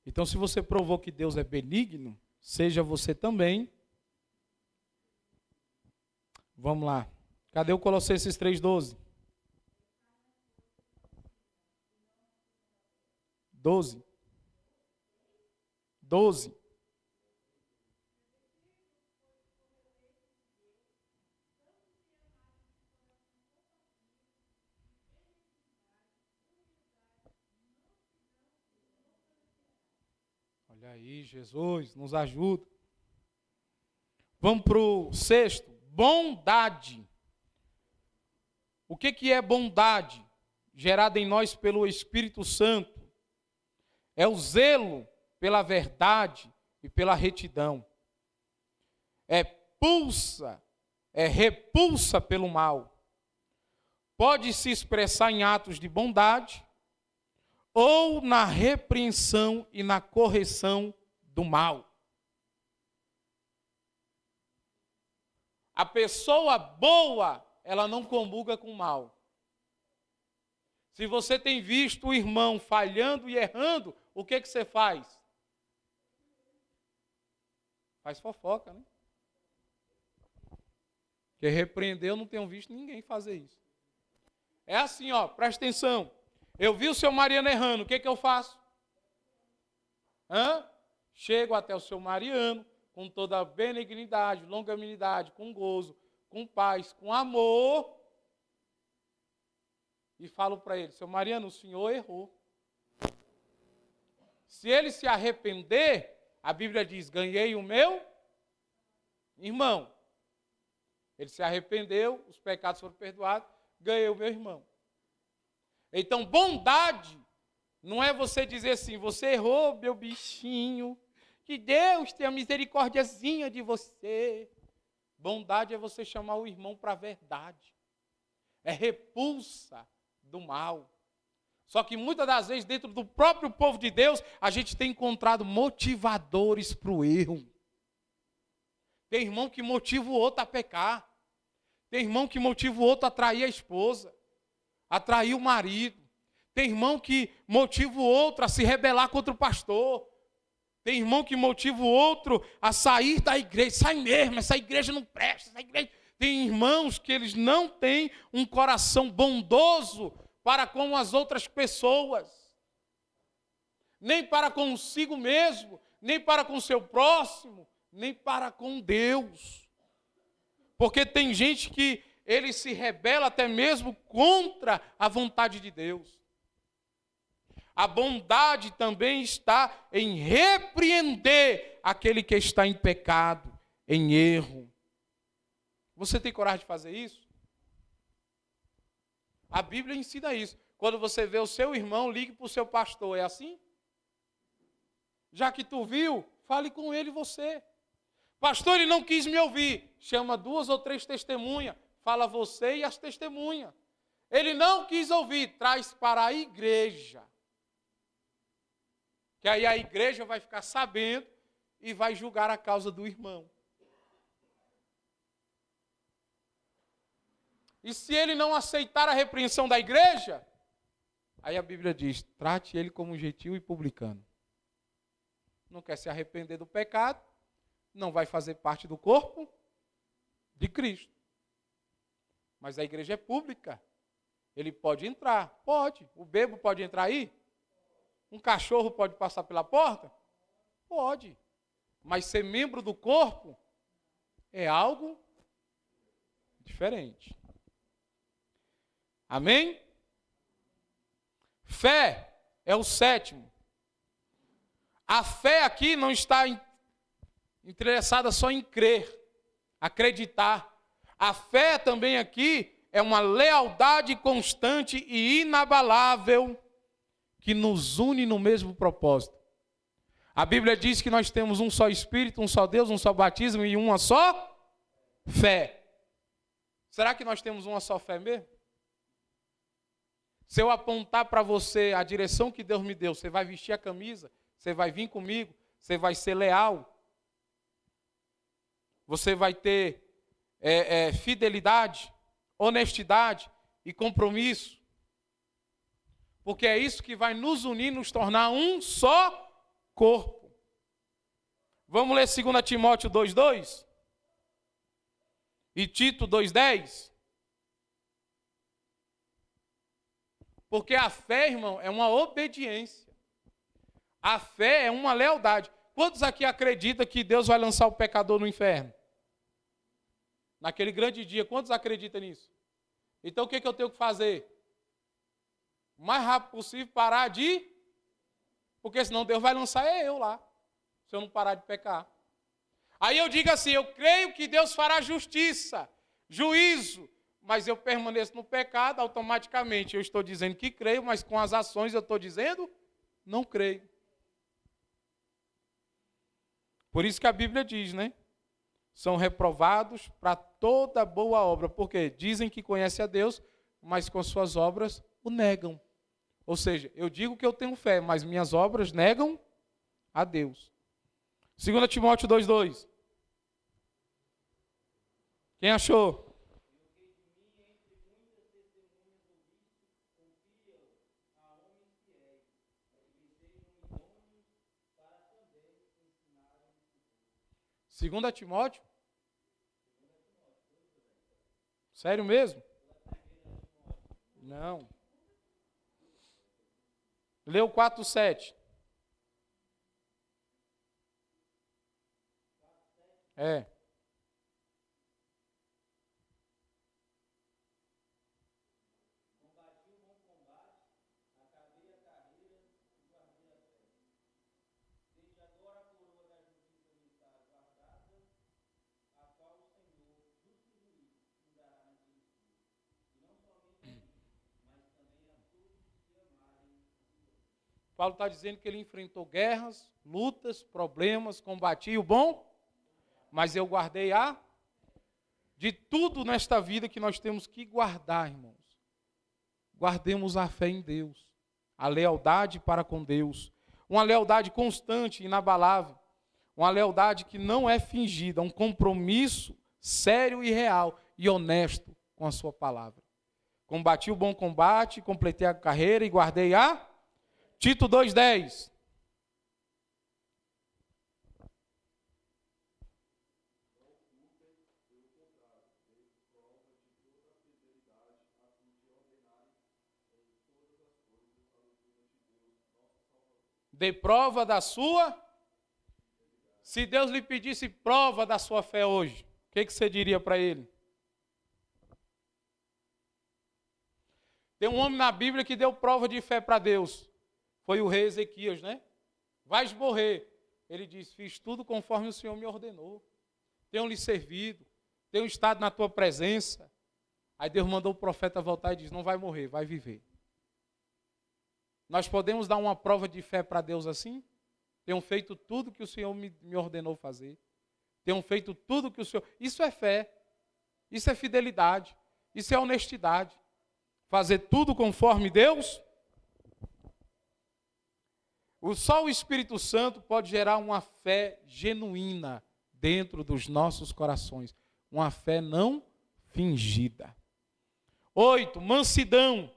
Então, se você provou que Deus é benigno, seja você também. Vamos lá. Cadê o Colossenses 3:12? 12. Olha aí, Jesus, nos ajuda. Vamos para o 6º. Bondade. O que é bondade? Gerada em nós pelo Espírito Santo. É o zelo pela verdade e pela retidão. É repulsa pelo mal. Pode se expressar em atos de bondade ou na repreensão e na correção do mal. A pessoa boa, ela não comunga com o mal. Se você tem visto o irmão falhando e errando, o que você faz? Faz fofoca, né? Porque repreender, eu não tenho visto ninguém fazer isso. É assim, ó, presta atenção. Eu vi o seu Mariano errando, o que eu faço? Chego até o seu Mariano com toda a benignidade, longanimidade, com gozo, com paz, com amor, e falo para ele, seu Mariano, o senhor errou. Se ele se arrepender, a Bíblia diz, ganhei o meu irmão. Ele se arrependeu, os pecados foram perdoados, ganhei o meu irmão. Então, bondade não é você dizer assim, você errou, meu bichinho, que Deus tenha misericórdiazinha de você. Bondade é você chamar o irmão para a verdade. É repulsa do mal. Só que muitas das vezes, dentro do próprio povo de Deus, a gente tem encontrado motivadores para o erro. Tem irmão que motiva o outro a pecar. Tem irmão que motiva o outro a trair a esposa, a trair o marido. Tem irmão que motiva o outro a se rebelar contra o pastor. Tem irmão que motiva o outro a sair da igreja. Sai mesmo, essa igreja não presta. Essa igreja... Tem irmãos que eles não têm um coração bondoso para com as outras pessoas. Nem para consigo mesmo, nem para com o seu próximo, nem para com Deus. Porque tem gente que ele se rebela até mesmo contra a vontade de Deus. A bondade também está em repreender aquele que está em pecado, em erro. Você tem coragem de fazer isso? A Bíblia ensina isso. Quando você vê o seu irmão, ligue para o seu pastor. É assim? Já que tu viu, fale com ele você. Pastor, ele não quis me ouvir. Chama 2 ou 3 testemunhas. Fala você e as testemunhas. Ele não quis ouvir. Traz para a igreja. Que aí a igreja vai ficar sabendo e vai julgar a causa do irmão. E se ele não aceitar a repreensão da igreja, aí a Bíblia diz, trate ele como um gentil e publicano. Não quer se arrepender do pecado, não vai fazer parte do corpo de Cristo. Mas a igreja é pública. Ele pode entrar? Pode. O bêbado pode entrar aí? Um cachorro pode passar pela porta? Pode. Mas ser membro do corpo é algo diferente. Amém? Fé é o 7º. A fé aqui não está interessada só em crer, acreditar. A fé também aqui é uma lealdade constante e inabalável que nos une no mesmo propósito. A Bíblia diz que nós temos um só Espírito, um só Deus, um só batismo e uma só fé. Será que nós temos uma só fé mesmo? Se eu apontar para você a direção que Deus me deu, você vai vestir a camisa, você vai vir comigo, você vai ser leal, você vai ter fidelidade, honestidade e compromisso. Porque é isso que vai nos unir, nos tornar um só corpo. Vamos ler 2 Timóteo 2,2? E Tito 2,10? Porque a fé, irmão, é uma obediência. A fé é uma lealdade. Quantos aqui acreditam que Deus vai lançar o pecador no inferno? Naquele grande dia, quantos acreditam nisso? Então o que eu tenho que fazer? O mais rápido possível parar de... Porque senão Deus vai lançar eu lá, se eu não parar de pecar. Aí eu digo assim, eu creio que Deus fará justiça, juízo, mas eu permaneço no pecado, automaticamente eu estou dizendo que creio, mas com as ações eu estou dizendo, não creio. Por isso que a Bíblia diz, né? São reprovados para toda boa obra, porque dizem que conhecem a Deus, mas com suas obras o negam. Ou seja, eu digo que eu tenho fé, mas minhas obras negam a Deus. 2 Timóteo 2,2. Quem achou? Segunda Timóteo? Sério mesmo? Não. Leu 4,7. É. Paulo está dizendo que ele enfrentou guerras, lutas, problemas, combatia o bom, mas eu guardei de tudo nesta vida que nós temos que guardar, irmãos. Guardemos a fé em Deus, a lealdade para com Deus, uma lealdade constante, inabalável, uma lealdade que não é fingida, um compromisso sério e real e honesto com a sua palavra. Combati o bom combate, completei a carreira e guardei Tito 2,10. Dê prova da sua. Se Deus lhe pedisse prova da sua fé hoje, o que você diria para ele? Tem um homem na Bíblia que deu prova de fé para Deus. Foi o rei Ezequias, né? Vais morrer. Ele diz, fiz tudo conforme o Senhor me ordenou. Tenho lhe servido. Tenho estado na tua presença. Aí Deus mandou o profeta voltar e diz, não vai morrer, vai viver. Nós podemos dar uma prova de fé para Deus assim? Tenho feito tudo que o Senhor me ordenou fazer. Tenho feito tudo que o Senhor... Isso é fé. Isso é fidelidade. Isso é honestidade. Fazer tudo conforme Deus. Só o Espírito Santo pode gerar uma fé genuína dentro dos nossos corações. Uma fé não fingida. 8, mansidão.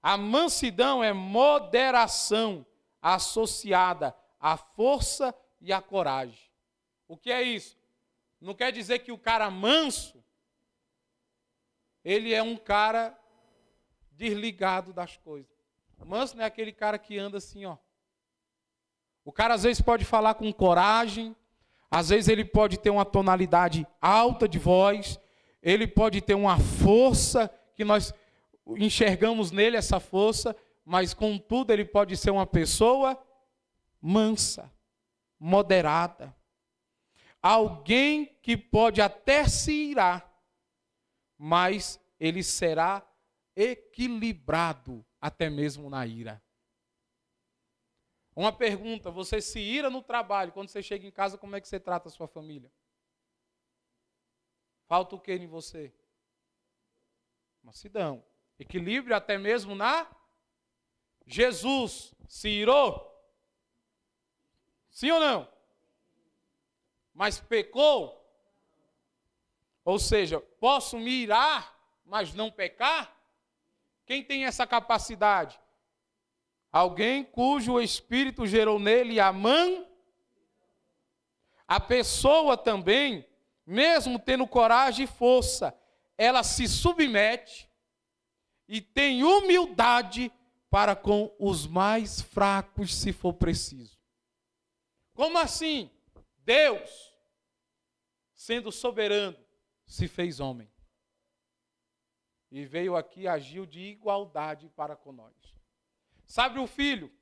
A mansidão é moderação associada à força e à coragem. O que é isso? Não quer dizer que o cara manso, ele é um cara desligado das coisas. Manso não é aquele cara que anda assim, ó. O cara às vezes pode falar com coragem, às vezes ele pode ter uma tonalidade alta de voz, ele pode ter uma força que nós enxergamos nele essa força, mas contudo ele pode ser uma pessoa mansa, moderada. Alguém que pode até se irar, mas ele será equilibrado até mesmo na ira. Uma pergunta, você se ira no trabalho, quando você chega em casa, como é que você trata a sua família? Falta o que em você? Mansidão. Equilíbrio até mesmo na... Jesus se irou? Sim ou não? Mas pecou? Ou seja, posso me irar, mas não pecar? Quem tem essa capacidade? Alguém cujo Espírito gerou nele a pessoa também, mesmo tendo coragem e força, ela se submete e tem humildade para com os mais fracos, se for preciso. Como assim? Deus, sendo soberano, se fez homem. E veio aqui e agiu de igualdade para com nós. Sabe o filho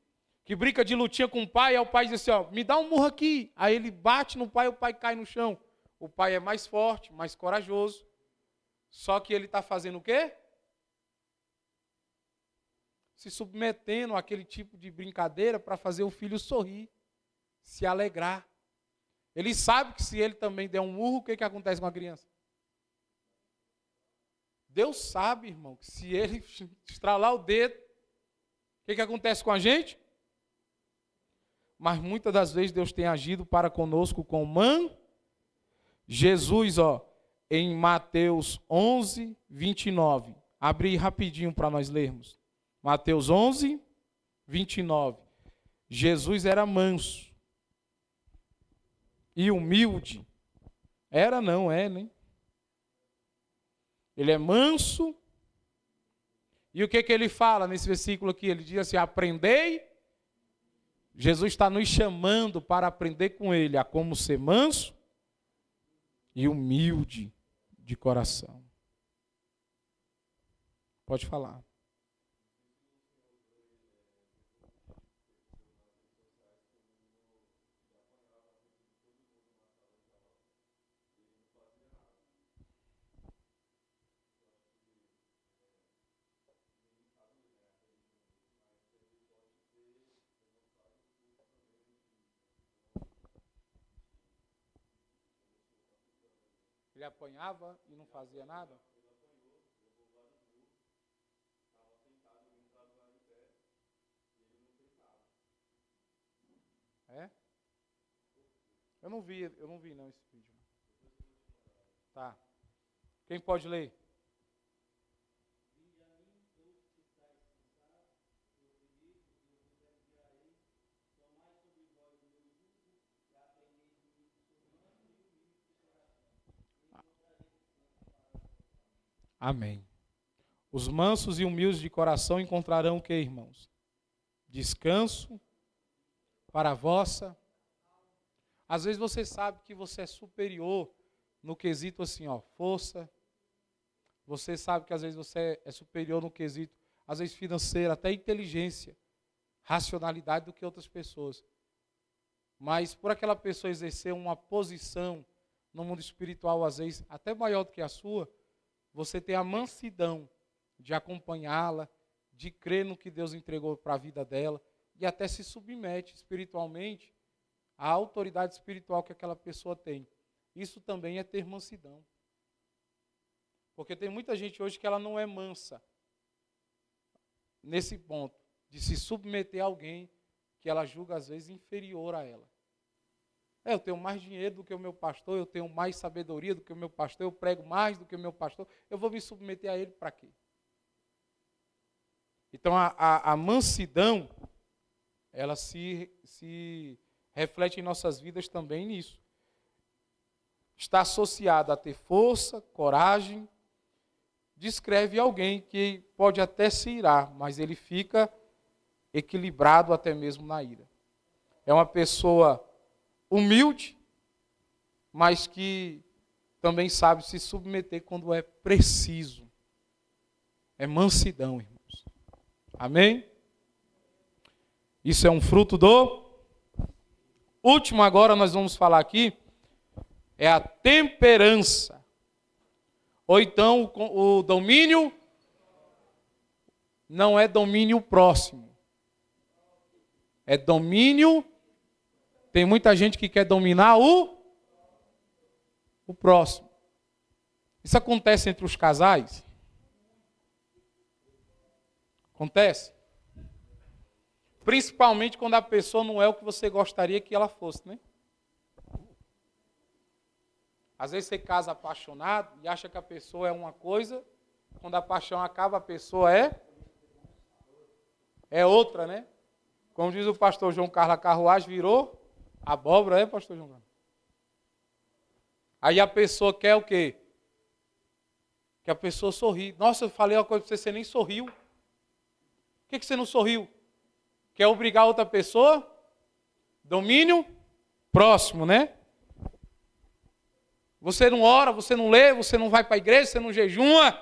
que brinca de lutinha com o pai, aí o pai diz assim, ó, me dá um murro aqui. Aí ele bate no pai, o pai cai no chão. O pai é mais forte, mais corajoso. Só que ele está fazendo o quê? Se submetendo àquele tipo de brincadeira para fazer o filho sorrir, se alegrar. Ele sabe que se ele também der um murro, o que acontece com a criança? Deus sabe, irmão, que se ele estralar o dedo, o que acontece com a gente? Mas muitas das vezes Deus tem agido para conosco com Jesus, ó, em Mateus 11, 29. Abri rapidinho para nós lermos. Mateus 11, 29. Jesus era manso e humilde. Era, não é, né? Ele é manso. E o que ele fala nesse versículo aqui? Ele diz assim, aprendei. Jesus está nos chamando para aprender com ele a como ser manso e humilde de coração. Pode falar. Ele apanhava e não fazia nada? É? Eu não vi não esse vídeo. Tá. Quem pode ler? Amém. Os mansos e humildes de coração encontrarão o que, irmãos? Descanso para a vossa. Às vezes você sabe que você é superior no quesito assim, ó, força. Você sabe que às vezes você é superior no quesito, às vezes financeiro, até inteligência, racionalidade do que outras pessoas. Mas por aquela pessoa exercer uma posição no mundo espiritual, às vezes até maior do que a sua, você tem a mansidão de acompanhá-la, de crer no que Deus entregou para a vida dela e até se submete espiritualmente à autoridade espiritual que aquela pessoa tem. Isso também é ter mansidão. Porque tem muita gente hoje que ela não é mansa nesse ponto de se submeter a alguém que ela julga às vezes inferior a ela. Eu tenho mais dinheiro do que o meu pastor, eu tenho mais sabedoria do que o meu pastor, eu prego mais do que o meu pastor, eu vou me submeter a ele para quê? Então a mansidão, ela se reflete em nossas vidas também nisso. Está associada a ter força, coragem. Descreve alguém que pode até se irar, mas ele fica equilibrado até mesmo na ira. É uma pessoa humilde, mas que também sabe se submeter quando é preciso. É mansidão, irmãos. Amém? Isso é um fruto do... Último agora nós vamos falar aqui, é a temperança. Ou então o domínio não é domínio próximo. É domínio... Tem muita gente que quer dominar o próximo. Isso acontece entre os casais? Acontece? Principalmente quando a pessoa não é o que você gostaria que ela fosse, né? Às vezes você casa apaixonado e acha que a pessoa é uma coisa, quando a paixão acaba, a pessoa é outra, né? Como diz o pastor João Carlos, a carruagem virou abóbora, pastor João Carlos? Aí a pessoa quer o quê? Que a pessoa sorri. Nossa, eu falei uma coisa para você nem sorriu. Por que você não sorriu? Quer obrigar outra pessoa? Domínio próximo, né? Você não ora, você não lê, você não vai para a igreja, você não jejuma.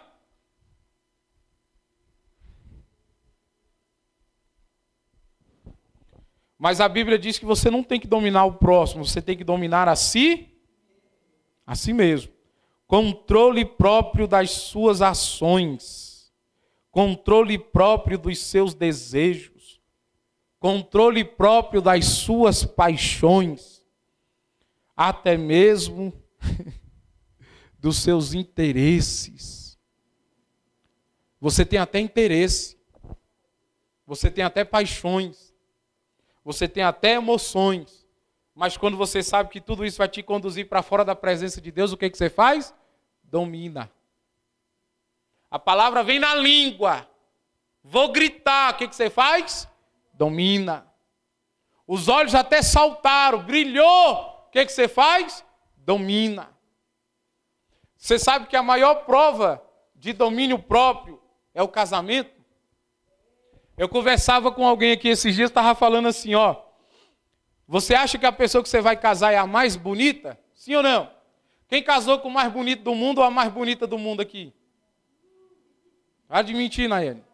Mas a Bíblia diz que você não tem que dominar o próximo, você tem que dominar a si mesmo. Controle próprio das suas ações. Controle próprio dos seus desejos. Controle próprio das suas paixões. Até mesmo dos seus interesses. Você tem até interesse. Você tem até paixões. Você tem até emoções. Mas quando você sabe que tudo isso vai te conduzir para fora da presença de Deus, o que você faz? Domina. A palavra vem na língua. Vou gritar. O que você faz? Domina. Os olhos até saltaram, brilhou. O que você faz? Domina. Você sabe que a maior prova de domínio próprio é o casamento? Eu conversava com alguém aqui esses dias, estava falando assim, ó. Você acha que a pessoa que você vai casar é a mais bonita? Sim ou não? Quem casou com o mais bonito do mundo ou a mais bonita do mundo aqui? Para de mentir, Nayane.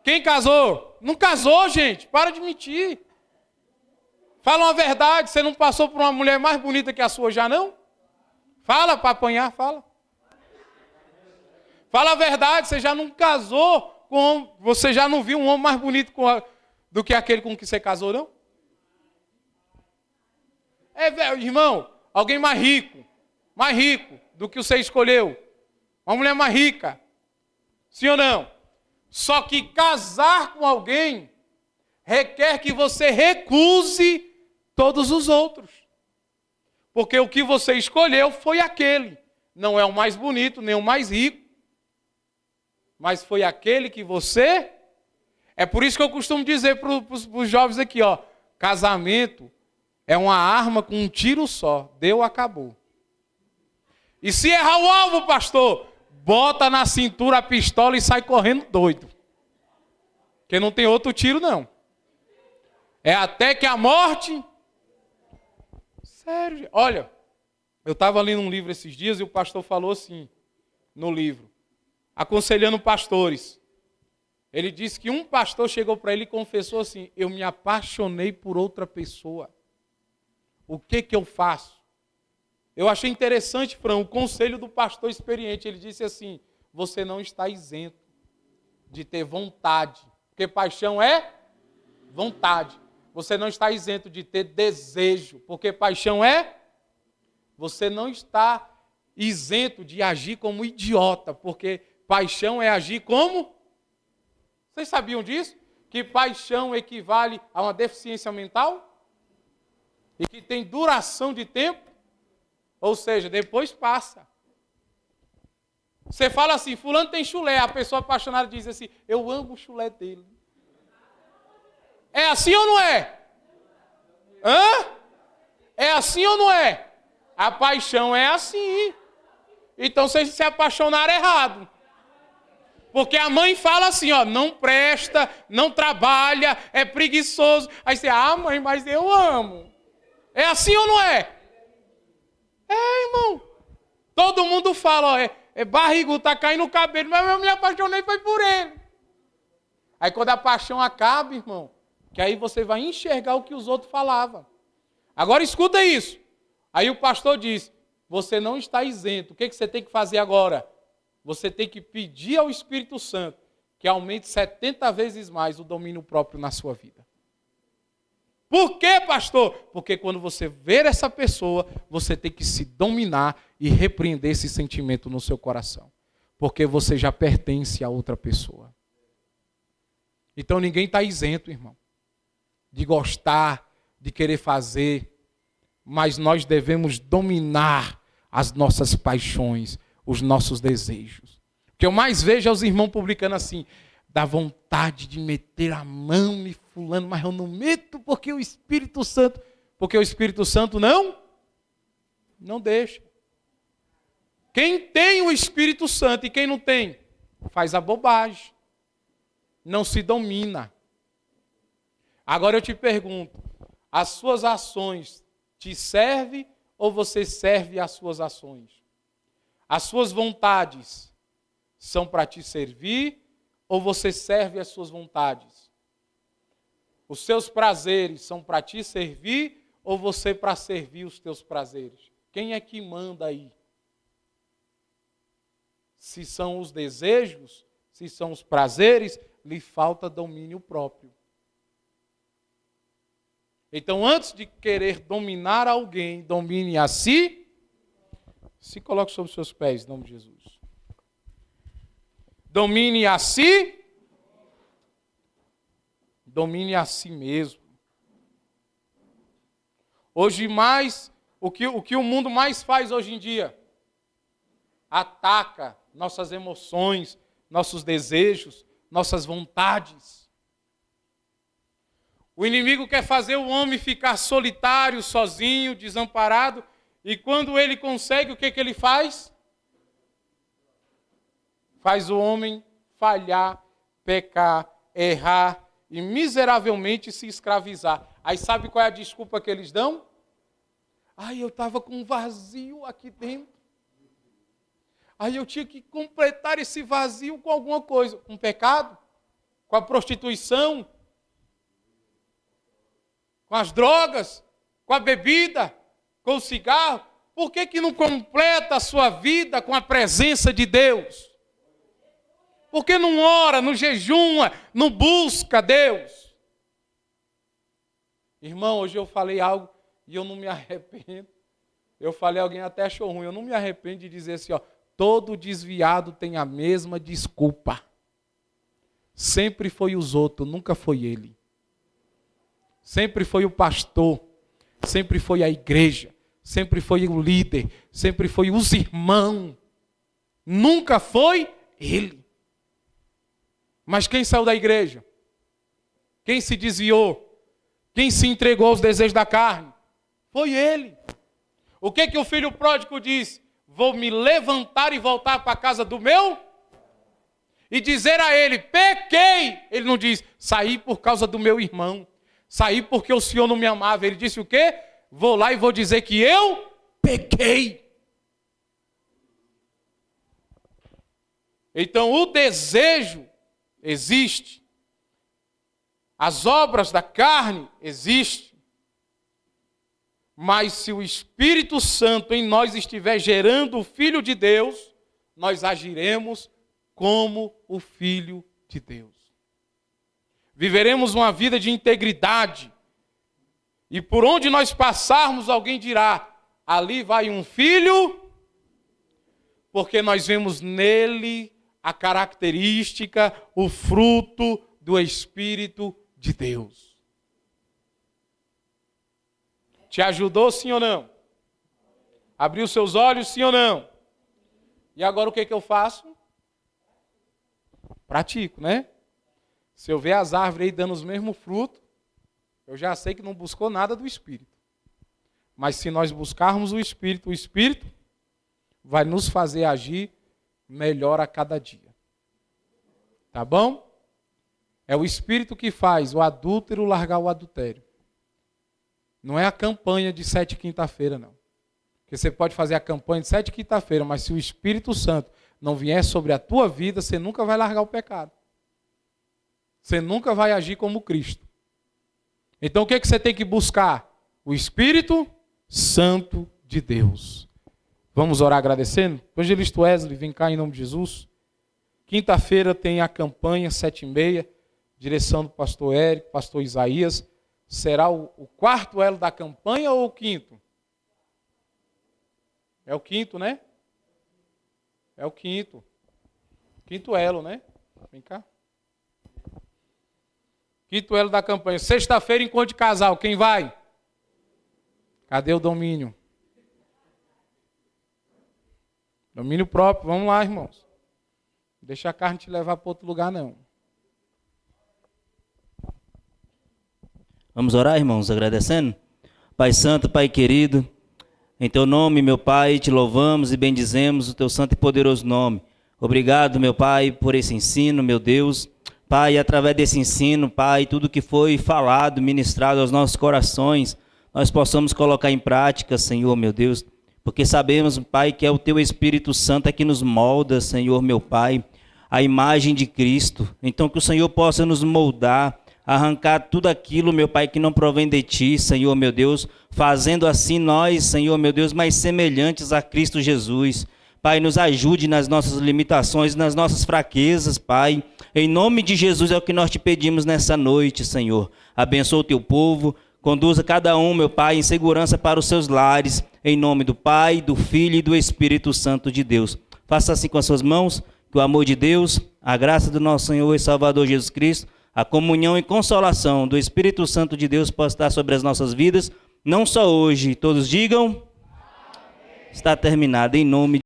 Quem casou? Não casou, gente. Para de mentir. Fala uma verdade. Você não passou por uma mulher mais bonita que a sua já, não? Fala para apanhar, fala. Fala a verdade. Você já não casou com... Você já não viu um homem mais bonito do que aquele com que você casou, não? Irmão, alguém mais rico do que você escolheu. Uma mulher mais rica. Sim ou não? Só que casar com alguém requer que você recuse todos os outros. Porque o que você escolheu foi aquele. Não é o mais bonito, nem o mais rico. Mas foi aquele que você... É por isso que eu costumo dizer para os jovens aqui, ó. Casamento é uma arma com um tiro só. Deu, acabou. E se errar o alvo, pastor, bota na cintura a pistola e sai correndo doido. Porque não tem outro tiro, não. É até que a morte... Sério, olha, eu estava lendo um livro esses dias e o pastor falou assim, no livro, aconselhando pastores. Ele disse que um pastor chegou para ele e confessou assim, eu me apaixonei por outra pessoa. O que eu faço? Eu achei interessante, Fran, o conselho do pastor experiente. Ele disse assim, você não está isento de ter vontade. Porque paixão é vontade. Você não está isento de ter desejo. Porque paixão é... Você não está isento de agir como idiota. Porque paixão é agir como... Vocês sabiam disso? Que paixão equivale a uma deficiência mental? E que tem duração de tempo? Ou seja, depois passa. Você fala assim, fulano tem chulé. A pessoa apaixonada diz assim, eu amo o chulé dele. É assim ou não é? Hã? É assim ou não é? A paixão é assim. Então vocês se apaixonaram errado. Porque a mãe fala assim, ó, não presta, não trabalha, é preguiçoso. Aí você, mãe, mas eu amo. É assim ou não é? É, irmão. Todo mundo fala, ó, é barrigudo, tá caindo o cabelo, mas eu me apaixonei foi por ele. Aí quando a paixão acaba, irmão, que aí você vai enxergar o que os outros falavam. Agora escuta isso. Aí o pastor diz, você não está isento. O que você tem que fazer agora? Você tem que pedir ao Espírito Santo que aumente 70 vezes mais o domínio próprio na sua vida. Por quê, pastor? Porque quando você ver essa pessoa, você tem que se dominar e repreender esse sentimento no seu coração. Porque você já pertence a outra pessoa. Então ninguém está isento, irmão, de gostar, de querer fazer, mas nós devemos dominar as nossas paixões, os nossos desejos. O que eu mais vejo é os irmãos publicando assim, dá vontade de meter a mão em fulano, mas eu não meto porque o Espírito Santo não deixa. Quem tem o Espírito Santo e quem não tem, faz a bobagem. Não se domina. Agora eu te pergunto, as suas ações te servem ou você serve às suas ações? As suas vontades são para te servir ou você serve às suas vontades? Os seus prazeres são para te servir ou você para servir os teus prazeres? Quem é que manda aí? Se são os desejos, se são os prazeres, lhe falta domínio próprio. Então, antes de querer dominar alguém, domine a si. Se coloque sobre os seus pés, em nome de Jesus. Domine a si. Domine a si mesmo. Hoje mais, o que o mundo mais faz hoje em dia? Ataca nossas emoções, nossos desejos, nossas vontades. O inimigo quer fazer o homem ficar solitário, sozinho, desamparado, e quando ele consegue, o que ele faz? Faz o homem falhar, pecar, errar e miseravelmente se escravizar. Aí sabe qual é a desculpa que eles dão? Ai, eu estava com um vazio aqui dentro. Aí eu tinha que completar esse vazio com alguma coisa. Com o pecado, com a prostituição, com as drogas, com a bebida, com o cigarro. Por que não completa a sua vida com a presença de Deus? Por que não ora, não jejuma, não busca Deus? Irmão, hoje eu falei algo e eu não me arrependo. Eu falei, alguém até achou ruim. Eu não me arrependo de dizer assim, ó, todo desviado tem a mesma desculpa. Sempre foi os outros, nunca foi ele. Sempre foi o pastor, sempre foi a igreja, sempre foi o líder, sempre foi os irmãos. Nunca foi ele. Mas quem saiu da igreja? Quem se desviou? Quem se entregou aos desejos da carne? Foi ele. O que o filho pródigo disse? Vou me levantar e voltar para a casa do meu e dizer a ele, pequei. Ele não diz, saí por causa do meu irmão, saí porque o Senhor não me amava. Ele disse o quê? Vou lá e vou dizer que eu pequei. Então o desejo existe, as obras da carne existem, mas se o Espírito Santo em nós estiver gerando o Filho de Deus, nós agiremos como o Filho de Deus. Viveremos uma vida de integridade. E por onde nós passarmos, alguém dirá, ali vai um filho, porque nós vemos nele a característica, o fruto do Espírito de Deus. Te ajudou, sim ou não? Abriu seus olhos, sim ou não? E agora o que eu faço? Pratico, né? Se eu ver as árvores aí dando os mesmos frutos, eu já sei que não buscou nada do Espírito. Mas se nós buscarmos o Espírito vai nos fazer agir melhor a cada dia. Tá bom? É o Espírito que faz o adúltero largar o adultério. Não é a campanha de 7 quinta-feira, não. Porque você pode fazer a campanha de 7 quinta-feira, mas se o Espírito Santo não vier sobre a tua vida, você nunca vai largar o pecado. Você nunca vai agir como Cristo. Então o que você tem que buscar? O Espírito Santo de Deus. Vamos orar agradecendo? Evangelista Wesley, vem cá em nome de Jesus. Quinta-feira tem a campanha, 7h30, direção do pastor Érico, pastor Isaías. Será o quarto elo da campanha ou o quinto? É o quinto, né? É o quinto. Quinto elo, né? Vem cá. Quinto elo da campanha. Sexta-feira, encontro de casal. Quem vai? Cadê o domínio? Domínio próprio. Vamos lá, irmãos. Não deixa a carne te levar para outro lugar, não. Vamos orar, irmãos, agradecendo? Pai Santo, Pai querido, em Teu nome, meu Pai, te louvamos e bendizemos o Teu santo e poderoso nome. Obrigado, meu Pai, por esse ensino, meu Deus. Pai, através desse ensino, Pai, tudo que foi falado, ministrado aos nossos corações, nós possamos colocar em prática, Senhor, meu Deus, porque sabemos, Pai, que é o Teu Espírito Santo que nos molda, Senhor, meu Pai, a imagem de Cristo. Então, que o Senhor possa nos moldar, arrancar tudo aquilo, meu Pai, que não provém de Ti, Senhor, meu Deus, fazendo assim nós, Senhor, meu Deus, mais semelhantes a Cristo Jesus. Pai, nos ajude nas nossas limitações, nas nossas fraquezas, Pai. Em nome de Jesus é o que nós te pedimos nessa noite, Senhor. Abençoa o Teu povo, conduza cada um, meu Pai, em segurança para os seus lares, em nome do Pai, do Filho e do Espírito Santo de Deus. Faça assim com as suas mãos, que o amor de Deus, a graça do nosso Senhor e Salvador Jesus Cristo, a comunhão e consolação do Espírito Santo de Deus possa estar sobre as nossas vidas, não só hoje. Todos digam, está terminado em nome de